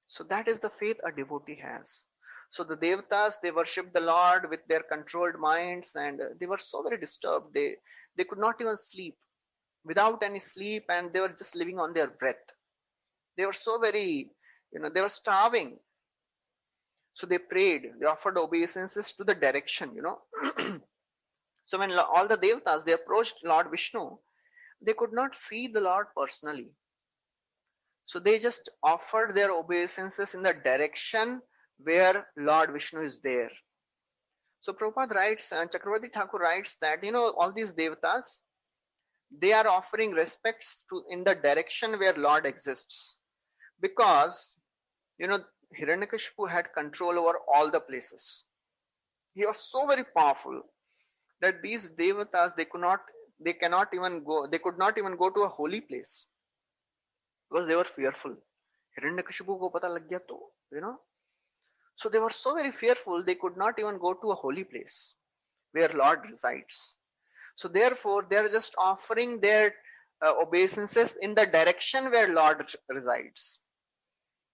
So that is the faith a devotee has. So the devatas, they worshipped the Lord with their controlled minds, and they were so very disturbed. They could not even sleep, without any sleep, and they were just living on their breath. They were so very, they were starving. So they prayed, they offered obeisances to the direction, So when all the devatas, they approached Lord Vishnu, they could not see the Lord personally. So they just offered their obeisances in the direction where Lord Vishnu is there. So Prabhupada writes, and Chakravarti Thakur writes that, all these devatas, they are offering respects in the direction where Lord exists. Because, Hiranyakashipu had control over all the places. He was so very powerful that these devatas, they could not even go to a holy place because they were fearful. Hiranyakashipu ko pata lag gaya to, So they were so very fearful, they could not even go to a holy place where Lord resides. So therefore, they are just offering their obeisances in the direction where Lord resides.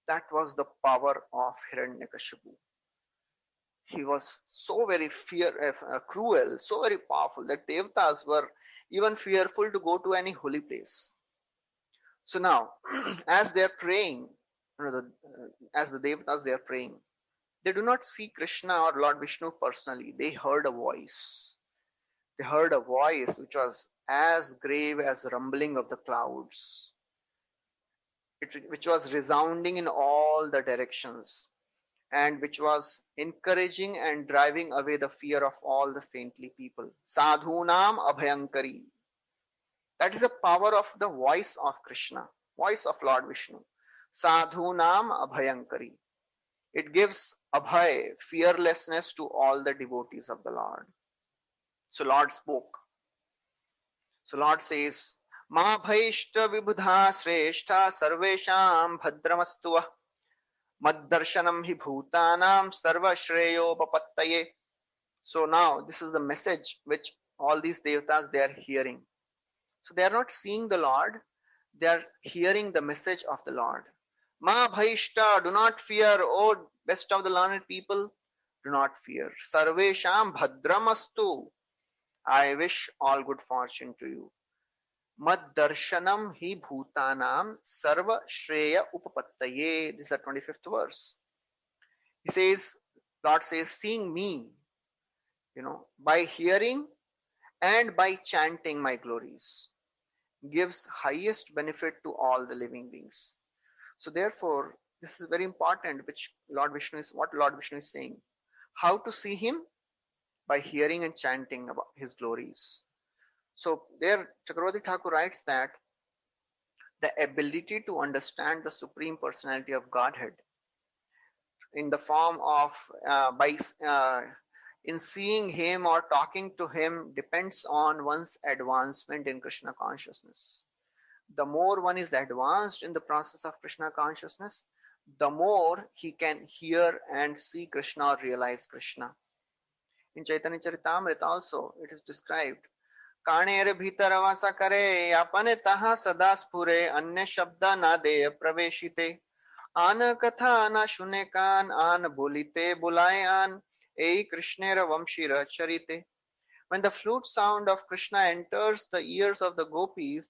That was the power of Hiranyakashipu. He was so very cruel, so very powerful that devatas were even fearful to go to any holy place. So now, as they are praying, as the devatas they are praying, they do not see Krishna or Lord Vishnu personally. They heard a voice. They heard a voice which was as grave as the rumbling of the clouds, which was resounding in all the directions, and which was encouraging and driving away the fear of all the saintly people. Sadhunam abhayankari. That is the power of the voice of Krishna, voice of Lord Vishnu. Sadhunam abhayankari. It gives abhay, fearlessness to all the devotees of the Lord. So Lord spoke. So Lord says, Ma bhaishta vibudha sreshta sarvesham bhadramastuva maddarshanam hi bhutanam sarva shreyo papattaye. So now this is the message which all these devatas they are hearing. So they are not seeing the Lord, they are hearing the message of the Lord. Ma bhaishta, do not fear, O best of the learned people, do not fear. Sarvesham bhadramastu, I wish all good fortune to you. Mad darshanam hi bhutanam sarva shreya upapattaye. This is the 25th verse. He says, Lord says, seeing me, by hearing and by chanting my glories, gives highest benefit to all the living beings. So therefore, this is very important, which Lord Vishnu is saying. How to see him? By hearing and chanting about his glories. So there Chakravarti Thakur writes that the ability to understand the Supreme Personality of Godhead in the form of in seeing him or talking to him depends on one's advancement in Krishna consciousness. The more one is advanced in the process of Krishna consciousness, the more he can hear and see Krishna or realize Krishna. In Chaitanya Charitamrita also it is described, Kaner bhitar vasa kare apane taha sada spure anya shabda na de praveshite an katha na shune kan an bolite bulaye an ei krishnera vamshira charite. When the flute sound of Krishna enters the ears of the gopis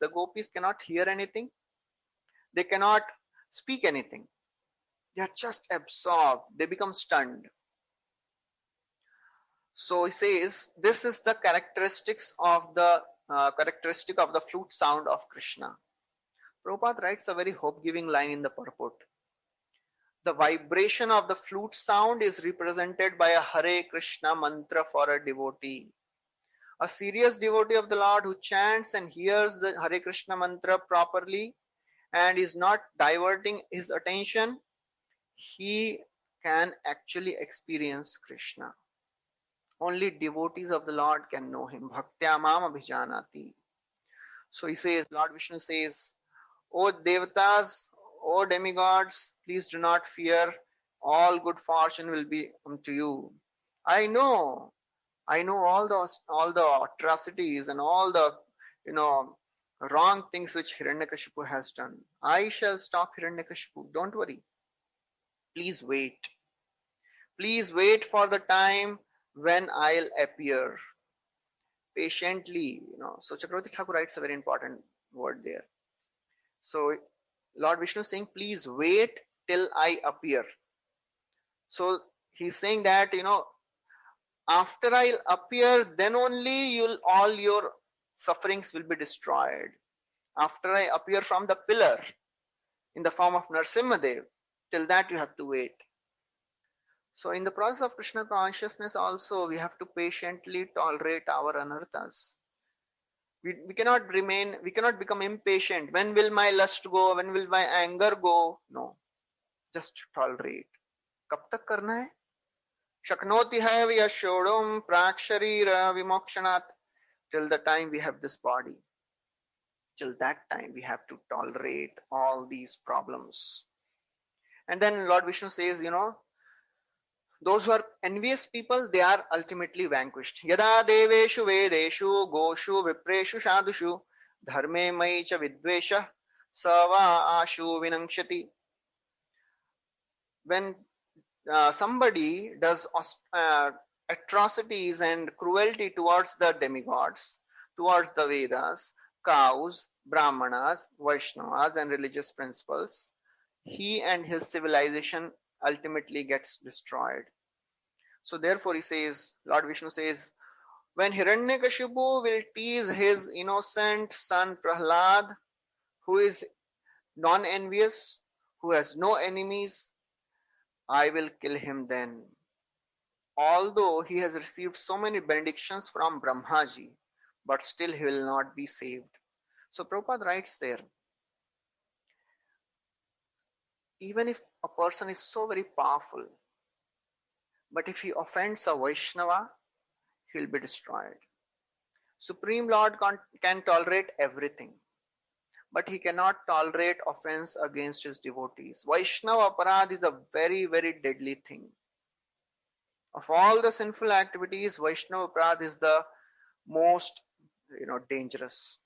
cannot hear anything. They cannot speak anything. They are just absorbed. They become stunned. So he says, this is the characteristic of the flute sound of Krishna. Prabhupada writes a very hope-giving line in the purport. The vibration of the flute sound is represented by a Hare Krishna mantra for a devotee. A serious devotee of the Lord who chants and hears the Hare Krishna mantra properly and is not diverting his attention, he can actually experience Krishna. Only devotees of the Lord can know him. Bhaktya mam abhijanati. So he says, Lord Vishnu says, O devatas, O demigods, please do not fear. All good fortune will be unto you. I know all the atrocities and all the wrong things which Hiranyakashipu has done. I shall stop Hiranyakashipu. Don't worry. Please wait. Please wait for the time when I'll appear. Patiently, So Chakravarti Thakur writes a very important word there. So Lord Vishnu is saying, please wait till I appear. So he's saying that, after I'll appear, then only all your sufferings will be destroyed. After I appear from the pillar in the form of Narsimhadev, till that you have to wait. So in the process of Krishna consciousness also, we have to patiently tolerate our anarthas. We cannot become impatient. When will my lust go? When will my anger go? No. Just tolerate. Kab tak karna hai? Shaknoti hai vyashodam praksharira vimokshanat. Till the time we have this body. Till that time we have to tolerate all these problems. And then Lord Vishnu says, those who are envious people, they are ultimately vanquished. Yada deveshu vedeshu goshu vipreshu sadhushu dharme mai cha vidvesha sava ashu vinangshati. When somebody does atrocities and cruelty towards the demigods, towards the Vedas, cows, Brahmanas, Vaishnavas and religious principles, he and his civilization ultimately gets destroyed. So therefore he says, Lord Vishnu says, when Hiranyakashipu will tease his innocent son Prahlad, who is non-envious, who has no enemies, I will kill him then. Although he has received so many benedictions from Brahmaji, but still he will not be saved. So Prabhupada writes there, even if a person is so very powerful, but if he offends a Vaishnava, he will be destroyed. Supreme Lord can tolerate everything, but he cannot tolerate offense against his devotees. Vaishnava aparad is a very, very deadly thing. Of all the sinful activities, Vaishnava aparad is the most, dangerous.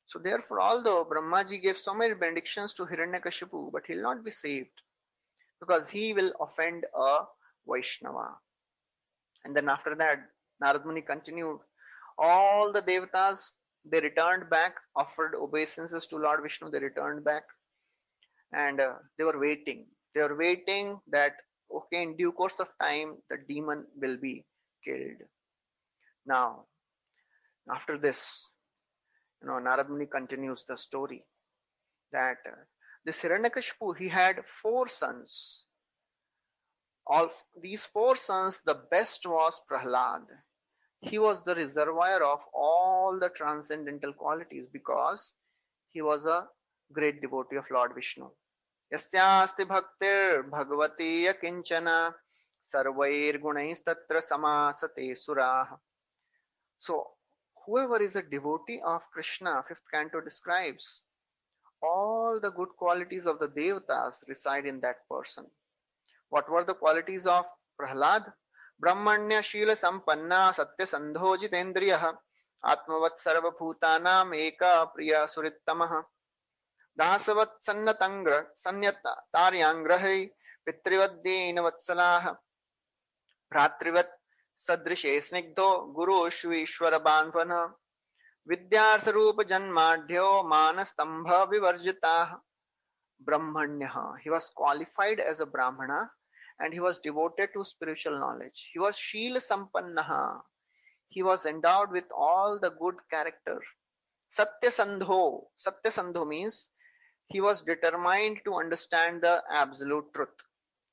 So therefore, although Brahmaji gave so many benedictions to Hiranyakashipu, but he'll not be saved because he will offend a Vaishnava. And then after that, Narad Muni continued. All the devatas, they returned back, offered obeisances to Lord Vishnu, they returned back, and they were waiting. They were waiting that, okay, in due course of time, the demon will be killed. Now, after this, Narad Muni continues the story that this Hiranyakashipu, he had 4 sons. All these 4 sons, the best was Prahlad. He was the reservoir of all the transcendental qualities because he was a great devotee of Lord Vishnu. Yasyasti bhaktir bhagavati yakinchana sarvair gunais-tatra samasate surah. So, whoever is a devotee of Krishna, 5th canto describes, all the good qualities of the devatas reside in that person. What were the qualities of Prahlad? Brahmanya Shila Sampanna Satya Sandho Jitendriya Atmavat Sarva Bhutanam Eka Priya Surittamaha Dasavat Sannatangra Sanyata Taryangrahi Pitrivaddena Vatsalaha Bhratrivat Sadrishe Snigdho Guru Shvishwara Banvana Vidyartha Rupa Janmadhyo Manastambha Vivarjitah. Brahmanya. He was qualified as a Brahmana and he was devoted to spiritual knowledge. He was Shila Sampannaha. He was endowed with all the good character. Satya Sandho. Satya Sandho means he was determined to understand the absolute truth.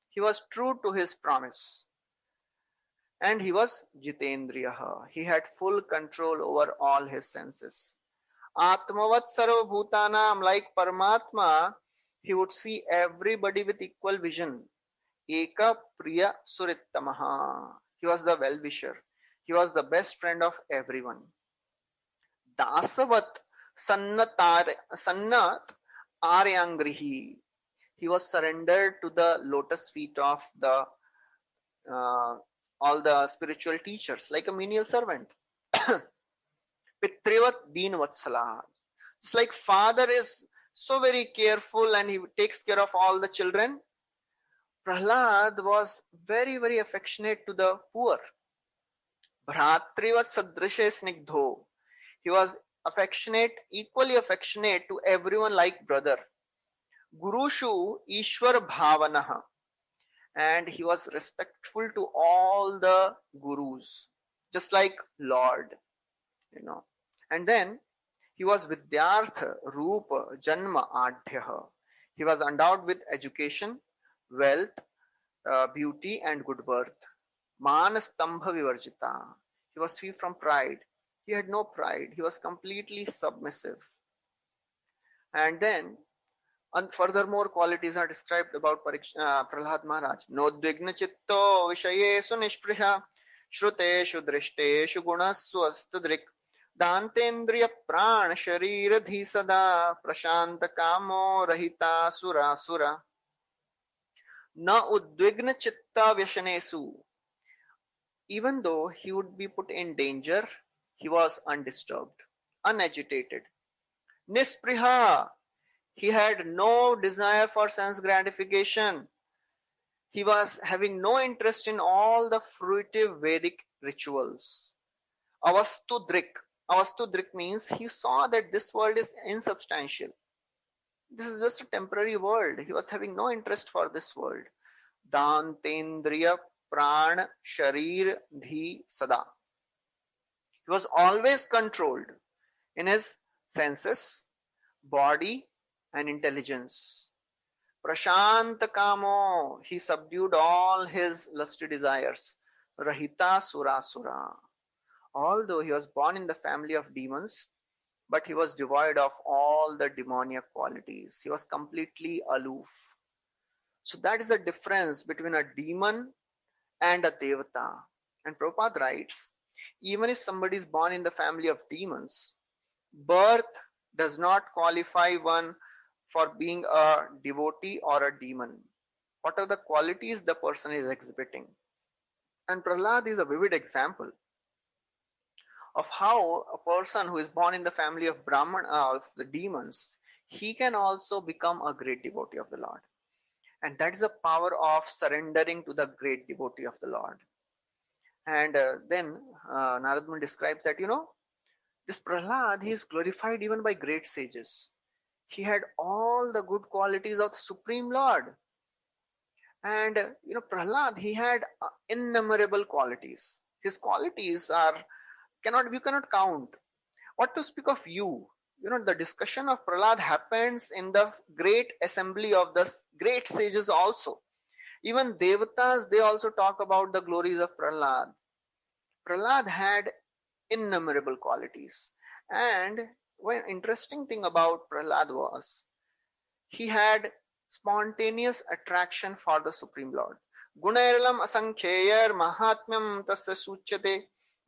He was true to his promise. And he was Jitendriyaha. He had full control over all his senses. Atmavat Sarva Bhutanam, like Paramatma, he would see everybody with equal vision. Eka Priya Surittamaha. He was the well-wisher. He was the best friend of everyone. Dasavat Sannat Aryangrihi. He was surrendered to the lotus feet of the all the spiritual teachers, like a menial servant. Pitrivat Deen Vatsala. It's like father is so very careful and he takes care of all the children. Prahlad was very, very affectionate to the poor. Bhratrivat Sadrishe Snigdho. He was affectionate, equally affectionate to everyone like brother. Gurushu Ishwar Bhavanaha. And he was respectful to all the gurus, just like Lord, And then he was Vidyartha Rupa Janma Adhyaha. He was endowed with education, wealth, beauty, and good birth. Manastambha Vivarjita. He was free from pride. He had no pride. He was completely submissive. And then, and furthermore qualities are described about Prahlad Maharaj. Nodvigna Chitto Vishayesu Nishpriha Shruteshu Drishteshu Gunaswastadrik Dantendriya Pran Sharira Dhisada Prashanta Kamo Rahita Sura Sura Na Udvigna Chitta Vyashanesu. Even though he would be put in danger, he was undisturbed, unagitated. Nispriha. He had no desire for sense gratification. He was having no interest in all the fruitive Vedic rituals. Avastudrik. Avastudrik means he saw that this world is insubstantial. This is just a temporary world. He was having no interest for this world. Dantendriya Pran Sharir Dhi Sada. He was always controlled in his senses, body, and intelligence. Prashanta Kamo, he subdued all his lusty desires. Rahita Surasura. Although he was born in the family of demons, but he was devoid of all the demoniac qualities. He was completely aloof. So that is the difference between a demon and a devata. And Prabhupada writes, even if somebody is born in the family of demons, birth does not qualify one for being a devotee or a demon. What are the qualities the person is exhibiting? And Prahlad is a vivid example of how a person who is born in the family of Brahman, of the demons, he can also become a great devotee of the Lord. And that is the power of surrendering to the great devotee of the Lord. And then Narad Muni describes that, this Prahlad, he is glorified even by great sages. He had all the good qualities of the Supreme Lord. And, Prahlad, he had innumerable qualities. His qualities you cannot count. What to speak of you? The discussion of Prahlad happens in the great assembly of the great sages also. Even Devatas, they also talk about the glories of Prahlad. Prahlad had innumerable qualities. And one interesting thing about Prahlad was he had spontaneous attraction for the Supreme Lord. Gunairalam asankheyar mahatmyam tasya suchyate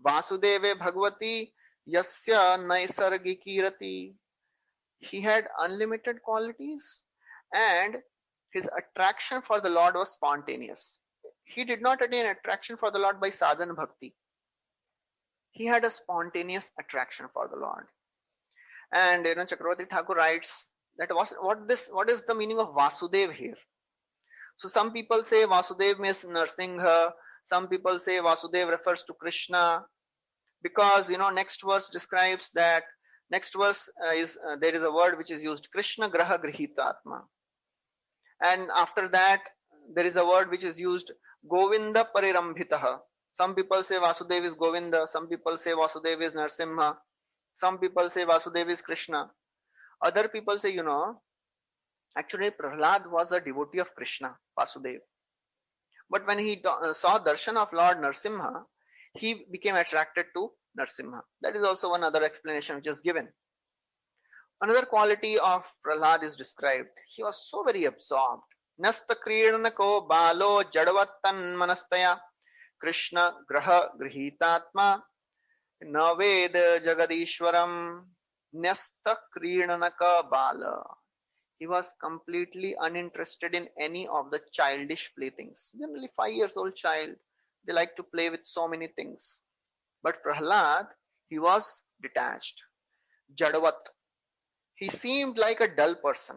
vasudeve bhagavati yasya naisargikirati. He had unlimited qualities and his attraction for the Lord was spontaneous. He did not attain attraction for the Lord by sadhana bhakti. He had a spontaneous attraction for the Lord. And Chakravarti Thakur writes that what is the meaning of Vasudev here? So some people say Vasudev means Narsingha, some people say Vasudev refers to Krishna, because next verse describes that next verse is there is a word which is used, Krishna Graha Grihitatma, and after that there is a word which is used, Govinda Parirambhitaha. Some people say Vasudev is Govinda, some people say Vasudev is Narsimha, some people say Vasudev is Krishna. Other people say, actually Prahlad was a devotee of Krishna, Vasudev. But when he saw darshan of Lord Narsimha, he became attracted to Narsimha. That is also one other explanation which is given. Another quality of Prahlad is described. He was so very absorbed. Nasta kridanako balo jadvattan manastaya Krishna graha grihitatma naved jagadishwaram nasta kridanaka bala. He was completely uninterested in any of the childish playthings. Generally 5 years old child, they like to play with so many things. But Prahlad, he was detached. Jadavat. He seemed like a dull person.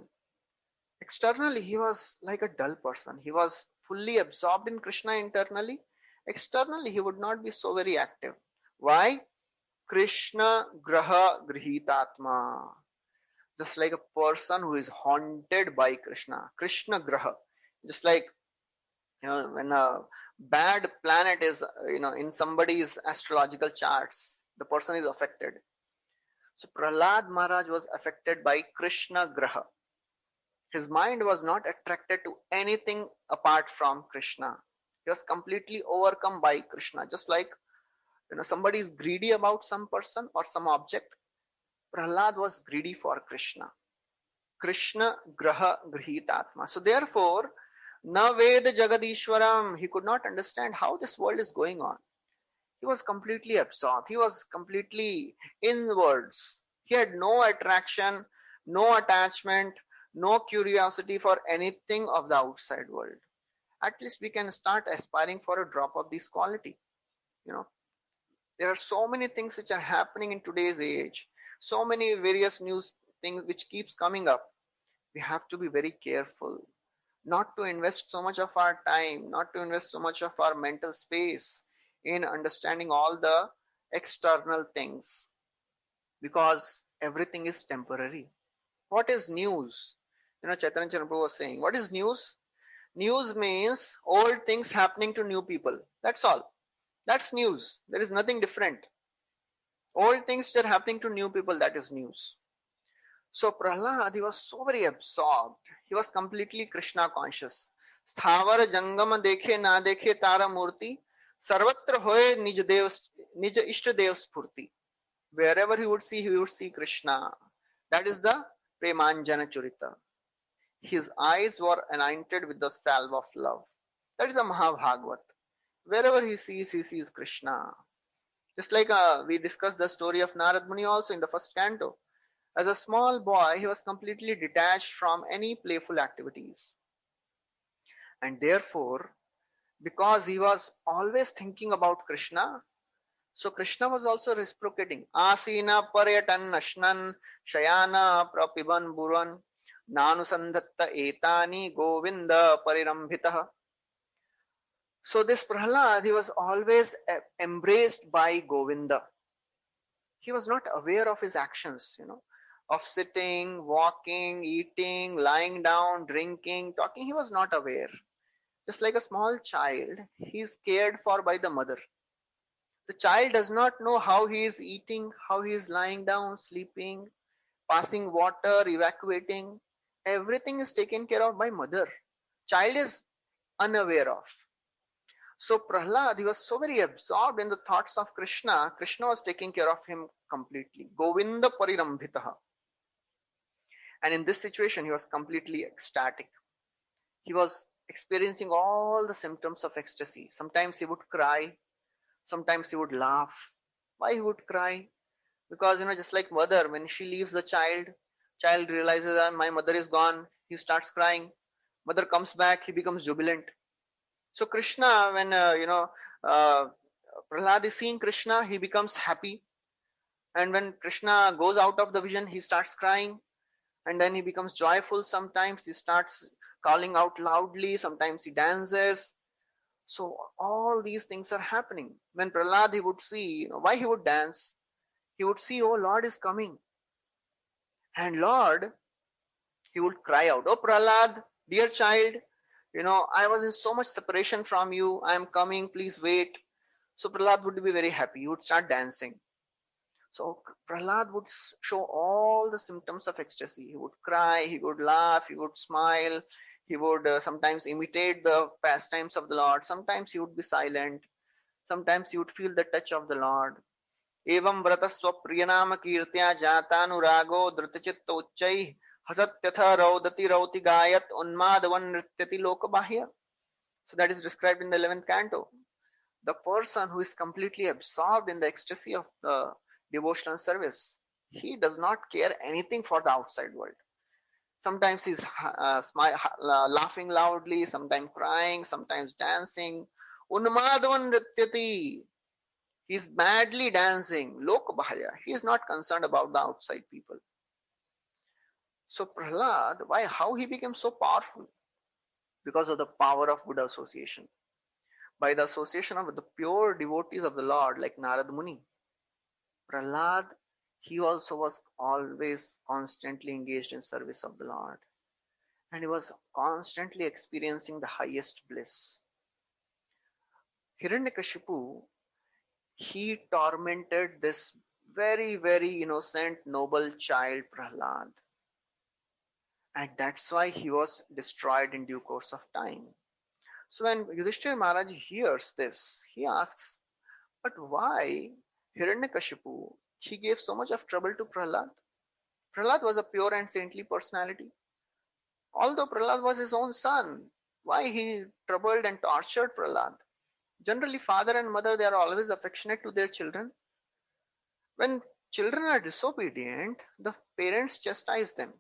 Externally, he was like a dull person. He was fully absorbed in Krishna internally. Externally, he would not be so very active. Why? Krishna graha grihitatma. Just like a person who is haunted by Krishna. Krishna graha. Just like, when a bad planet is, in somebody's astrological charts, the person is affected. So Prahlad Maharaj was affected by Krishna graha. His mind was not attracted to anything apart from Krishna. He was completely overcome by Krishna. Just like, somebody is greedy about some person or some object, Prahlad was greedy for Krishna. Krishna graha grihitatma. So therefore, na veda jagadishwaram, he could not understand how this world is going on. He was completely absorbed. He was completely inwards. He had no attraction, no attachment, no curiosity for anything of the outside world. At least we can start aspiring for a drop of this quality. There are so many things which are happening in today's age, so many various news things which keeps coming up. We have to be very careful not to invest so much of our time, not to invest so much of our mental space in understanding all the external things, because everything is temporary. What is news? Chaitanya Prabhu was saying, what is news? News means old things happening to new people. That's all. That's news. There is nothing different. Old things which are happening to new people, that is news. So Prahlad, he was so very absorbed. He was completely Krishna conscious. Sthavar jangama dekhe na dekhe tara murti sarvatra hoye nij ishta dev spurti. Wherever he would see Krishna. That is the Premanjana Churita. His eyes were anointed with the salve of love. That is the Mahabhagavat. Wherever he sees Krishna. Just like we discussed the story of Narad Muni also in the first canto. As a small boy, he was completely detached from any playful activities. And therefore, because he was always thinking about Krishna, so Krishna was also reciprocating. Asina paryatan nashnan shayana prapiban buran nanusandatta etani govinda parirambhitah. So this Prahlad, he was always embraced by Govinda. He was not aware of his actions, of sitting, walking, eating, lying down, drinking, talking. He was not aware. Just like a small child, he is cared for by the mother. The child does not know how he is eating, how he is lying down, sleeping, passing water, evacuating. Everything is taken care of by mother. Child is unaware of. So Prahlad, he was so very absorbed in the thoughts of Krishna. Krishna was taking care of him completely. Govinda parirambhitaha. And in this situation, he was completely ecstatic. He was experiencing all the symptoms of ecstasy. Sometimes he would cry. Sometimes he would laugh. Why he would cry? Because, just like mother, when she leaves the child realizes that my mother is gone. He starts crying. Mother comes back. He becomes jubilant. So Krishna, when, Prahlad is seeing Krishna, he becomes happy. And when Krishna goes out of the vision, he starts crying. And then he becomes joyful. Sometimes he starts calling out loudly. Sometimes he dances. So all these things are happening. When Prahlad, he would see, why he would dance. He would see, oh, Lord is coming. And Lord, he would cry out, oh, Prahlad, dear child, I was in so much separation from you. I am coming. Please wait. So Prahlad would be very happy. He would start dancing. So Prahlad would show all the symptoms of ecstasy. He would cry, he would laugh, he would smile, he would sometimes imitate the pastimes of the Lord. Sometimes he would be silent. Sometimes he would feel the touch of the Lord. Evam vratasva priyanama kirtya jatanurago dhrutachittochai hasatyatha raudati rauti gayat unmadavan nrityati lokabahya. So that is described in the 11th canto. The person who is completely absorbed in the ecstasy of the devotional service, he does not care anything for the outside world. Sometimes he's laughing loudly, sometimes crying, sometimes dancing. Unmadavan nrityati. He's madly dancing. Lokabhaya. He is not concerned about the outside people. So Prahlad, how he became so powerful? Because of the power of good association. By the association of the pure devotees of the Lord, like Narad Muni. Prahlad, he also was always constantly engaged in service of the Lord. And he was constantly experiencing the highest bliss. Hiranyakashipu, he tormented this very, very innocent, noble child Prahlad. And that's why he was destroyed in due course of time. So when Yudhishthira Maharaj hears this, he asks, but why Hiranyakashipu, he gave so much of trouble to Prahlad? Prahlad was a pure and saintly personality. Although Prahlad was his own son, why he troubled and tortured Prahlad? Generally, father and mother, they are always affectionate to their children. When children are disobedient, the parents chastise them.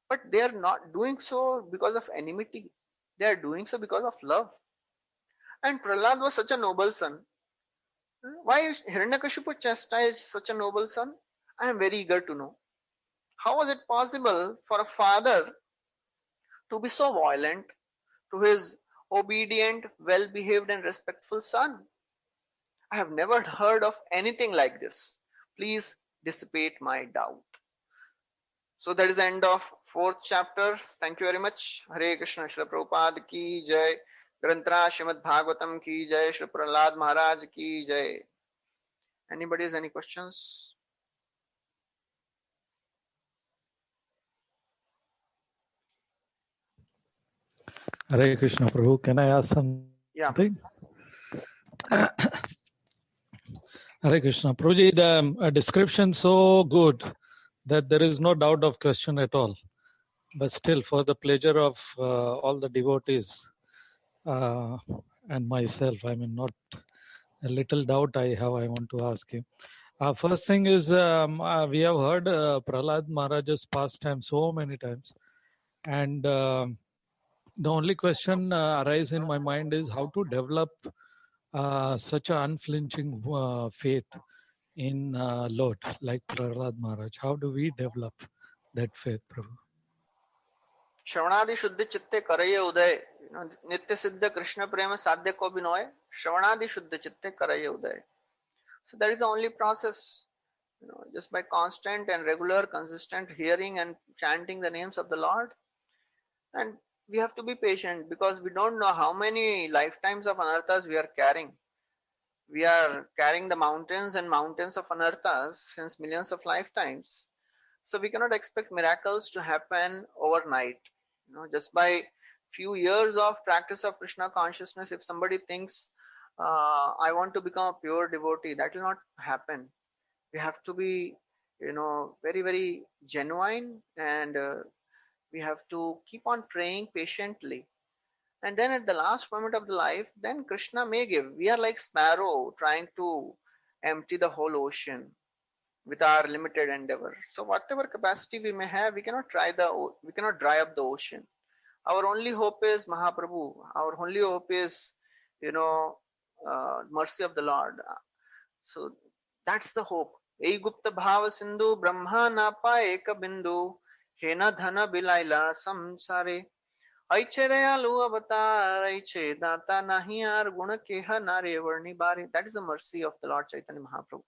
But they are not doing so because of enmity. They are doing so because of love. And Prahlad was such a noble son. Why Hiranyakashipu chastised such a noble son? I am very eager to know. How was it possible for a father to be so violent to his obedient, well-behaved and respectful son? I have never heard of anything like this. Please dissipate my doubt. So that is the end of 4th chapter. Thank you very much. Hare Krishna. Shri Prabhupada ki jai. Granthra Srimad Bhagavatam ki jai. Shri Prahlad Maharaj ki jai. Anybody has any questions? Hare Krishna Prabhu, can I ask something? Yeah. Hare Krishna. Prabhuji, the description so good that there is no doubt of question at all. But still, for the pleasure of all the devotees uh, and myself, I mean, not a little doubt I have, I want to ask you. First thing is, we have heard Prahlad Maharaj's pastime so many times. And the only question arises in my mind is how to develop such an unflinching faith in Lord, like Prahlad Maharaj. How do we develop that faith, Prabhu? श्रवणादि शुद्ध चित्ते करये उदय, नित्य सिद्ध कृष्ण प्रेम साध्य को बिनोय, श्रवणादि शुद्ध चित्ते करये उदय. So that is the only process, just by constant and regular consistent hearing and chanting the names of the Lord. And we have to be patient because we don't know how many lifetimes of anarthas we are carrying. We are carrying the mountains and mountains of anarthas since millions of lifetimes. So we cannot expect miracles to happen overnight. Just by few years of practice of Krishna consciousness, if somebody thinks, I want to become a pure devotee, that will not happen. We have to be, very, very genuine, and we have to keep on praying patiently. And then at the last moment of the life, then Krishna may give. We are like sparrow trying to empty the whole ocean with our limited endeavor. So whatever capacity we may have, we cannot dry up the ocean. Our only hope is Mahaprabhu. Our only hope is, mercy of the Lord. So that's the hope. Ei gupta bhava sindhu brahma na pae ka bindu hena dhana bilaila samsare. Aiche dayalu avatar aiche data nahi ar guna keha nare varni bare. That is the mercy of the Lord Chaitanya Mahaprabhu.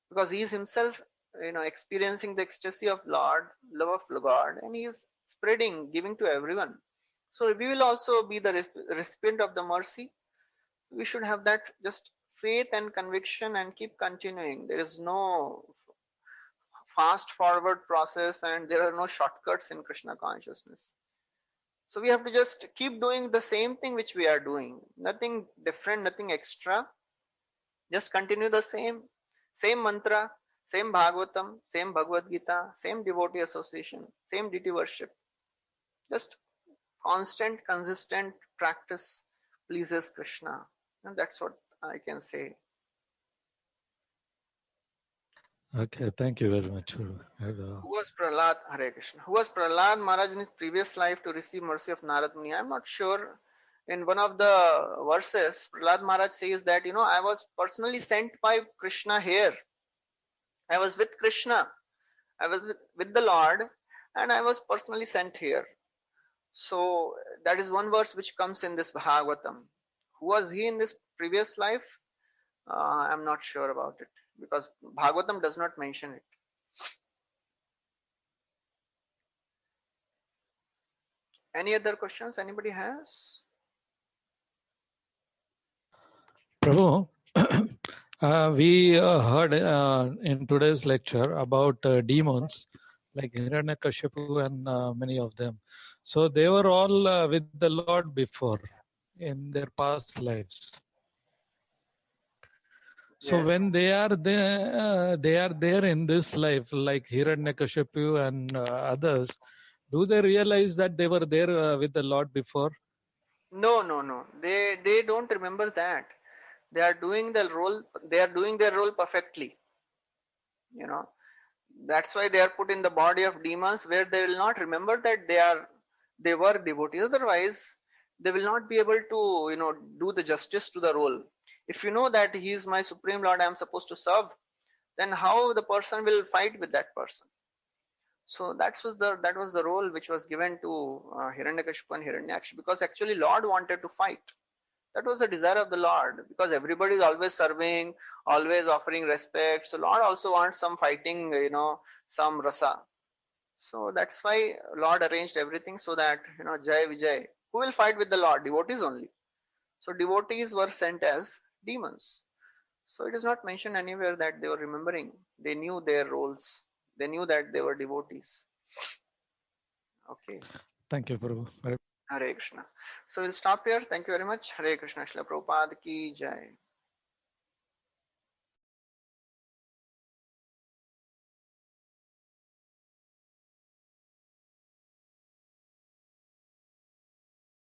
Because he is himself, experiencing the ecstasy of Lord, love of God, and he is spreading, giving to everyone. So we will also be the recipient of the mercy. We should have that just faith and conviction and keep continuing. There is no fast forward process and there are no shortcuts in Krishna consciousness. So we have to just keep doing the same thing which we are doing. Nothing different, nothing extra. Just continue the same mantra, same Bhagavatam, same Bhagavad Gita, same devotee association, same deity worship. Just constant, consistent practice pleases Krishna. And that's what I can say. Okay, thank you very much. Who was Prahlad? Hare Krishna. Who was Prahlad Maharaj in his previous life to receive mercy of Narad Muni? I'm not sure. In one of the verses, Prahlad Maharaj says that, I was personally sent by Krishna here. I was with Krishna. I was with the Lord and I was personally sent here. So that is one verse which comes in this Bhagavatam. Who was he in this previous life? I'm not sure about it because Bhagavatam does not mention it. Any other questions anybody has? Prabhu, we heard in today's lecture about demons like Hiranyakashipu and many of them. So they were all with the Lord before in their past lives. So Yes. when they are there in this life, like Hiranyakashipu and others, do they realize that they were there with the Lord before? No. They don't remember that. They are doing the role. They are doing their role perfectly. That's why they are put in the body of demons, where they will not remember that they were devotees. Otherwise, they will not be able to do the justice to the role. If you know that he is my supreme Lord, I am supposed to serve, then how the person will fight with that person? So that was the role which was given to Hiranyakashipu and Hiranyaksha, because actually Lord wanted to fight. That was the desire of the Lord, because everybody is always serving, always offering respect. So Lord also wants some fighting, some rasa. So that's why Lord arranged everything so that, Jai Vijay. Who will fight with the Lord? Devotees only. So devotees were sent as demons. So it is not mentioned anywhere that they were remembering. They knew their roles. They knew that they were devotees. Okay. Thank you, Prabhu. Hare Krishna. So we'll stop here. Thank you very much. Hare Krishna. Shila Prabhupada ki jai.